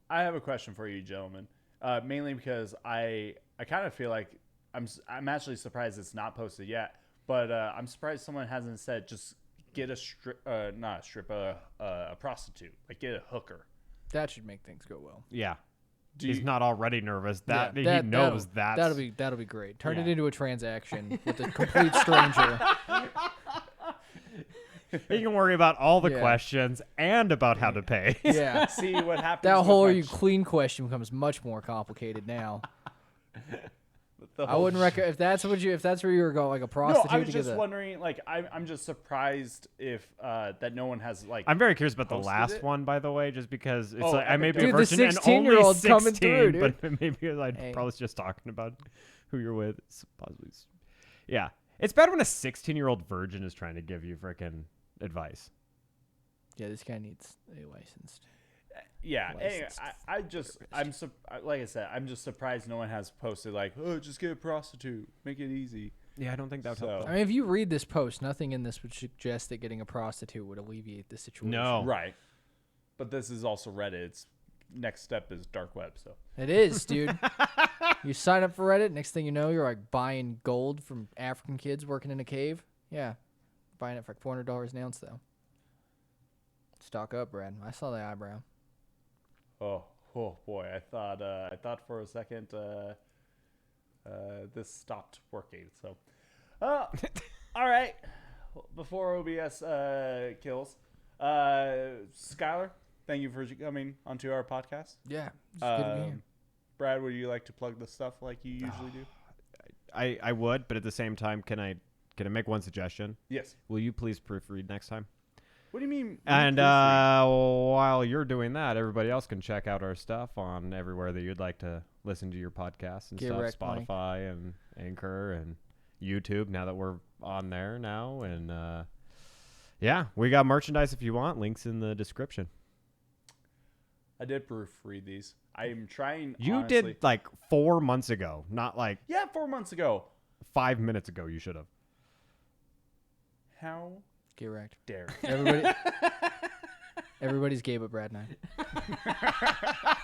Speaker 2: have a question for you, gentlemen. Mainly because I kind of feel like I'm actually surprised it's not posted yet, but I'm surprised someone hasn't said just get a prostitute, like get a hooker.
Speaker 1: That should make things go well.
Speaker 3: Yeah.
Speaker 2: Do
Speaker 3: He's
Speaker 2: you-
Speaker 3: not already nervous. That
Speaker 1: Yeah,
Speaker 3: he knows
Speaker 1: that'll
Speaker 3: that.
Speaker 1: that'll be great. Turn it
Speaker 3: Yeah.
Speaker 1: into a transaction with a complete stranger.
Speaker 3: He can worry about all the
Speaker 1: Yeah.
Speaker 3: questions and about how to pay.
Speaker 1: Yeah.
Speaker 2: See what happens.
Speaker 1: That
Speaker 2: with
Speaker 1: whole
Speaker 2: my
Speaker 1: "are you clean" question becomes much more complicated now.
Speaker 2: the
Speaker 1: I
Speaker 2: whole
Speaker 1: wouldn't recommend if that's where you were going, like a
Speaker 2: No,
Speaker 1: prostitute.
Speaker 2: I was
Speaker 1: to get
Speaker 2: just
Speaker 1: the-
Speaker 2: wondering. Like, I'm just surprised if that no one has like.
Speaker 3: I'm very curious about the
Speaker 2: Posted
Speaker 3: last
Speaker 2: it?
Speaker 3: one, by the way, just because it's
Speaker 2: Oh,
Speaker 3: like I may be a
Speaker 1: Dude, the
Speaker 3: virgin and only
Speaker 1: 16-year-old
Speaker 3: 16,
Speaker 1: coming through, dude.
Speaker 3: but maybe I'd
Speaker 1: Hey.
Speaker 3: probably just talking about who you're with. It's possibly, yeah. It's bad when a 16-year-old virgin is trying to give you freaking advice.
Speaker 1: Yeah, this guy needs a licensed.
Speaker 2: Yeah, anyway,
Speaker 1: licensed
Speaker 2: I just like I said, I'm just surprised no one has posted like, oh, just get a prostitute, make it easy.
Speaker 3: Yeah, I don't think that would
Speaker 2: So-
Speaker 3: help.
Speaker 1: I mean, if you read this post, nothing in this would suggest that getting a prostitute would alleviate the situation.
Speaker 3: No.
Speaker 2: Right, but this is also Reddit. It's next step is dark web. So
Speaker 1: It is, dude. You sign up for Reddit, next thing you know, you're like buying gold from African kids working in a cave. Yeah. Buying it for like $400 an ounce, though. Stock up, Brad. I saw the eyebrow.
Speaker 2: oh boy, I thought for a second this stopped working. So, all right, before OBS kills, Skylar, thank you for coming onto our podcast.
Speaker 1: Yeah. It's good to be here.
Speaker 2: Brad, would you like to plug the stuff like you usually do?
Speaker 3: I would, but at the same time, can I can I make one suggestion?
Speaker 2: Yes.
Speaker 3: Will you please proofread next time?
Speaker 2: What do you mean?
Speaker 3: And
Speaker 2: proofread?
Speaker 3: while you're doing that, everybody else can check out our stuff on everywhere that you'd like to listen to your podcasts and
Speaker 1: Get
Speaker 3: stuff.
Speaker 1: wrecked, Mike.
Speaker 3: Spotify and Anchor and YouTube, now that we're on there now. And yeah, we got merchandise if you want. Links in the description.
Speaker 2: I did proofread these. I'm trying.
Speaker 3: You
Speaker 2: honestly.
Speaker 3: did like 4 months ago, not like
Speaker 2: Yeah, 4 months ago.
Speaker 3: 5 minutes ago. You should have.
Speaker 2: How
Speaker 1: Get wrecked.
Speaker 2: dare you?
Speaker 1: Everybody, everybody's gay but Brad and I.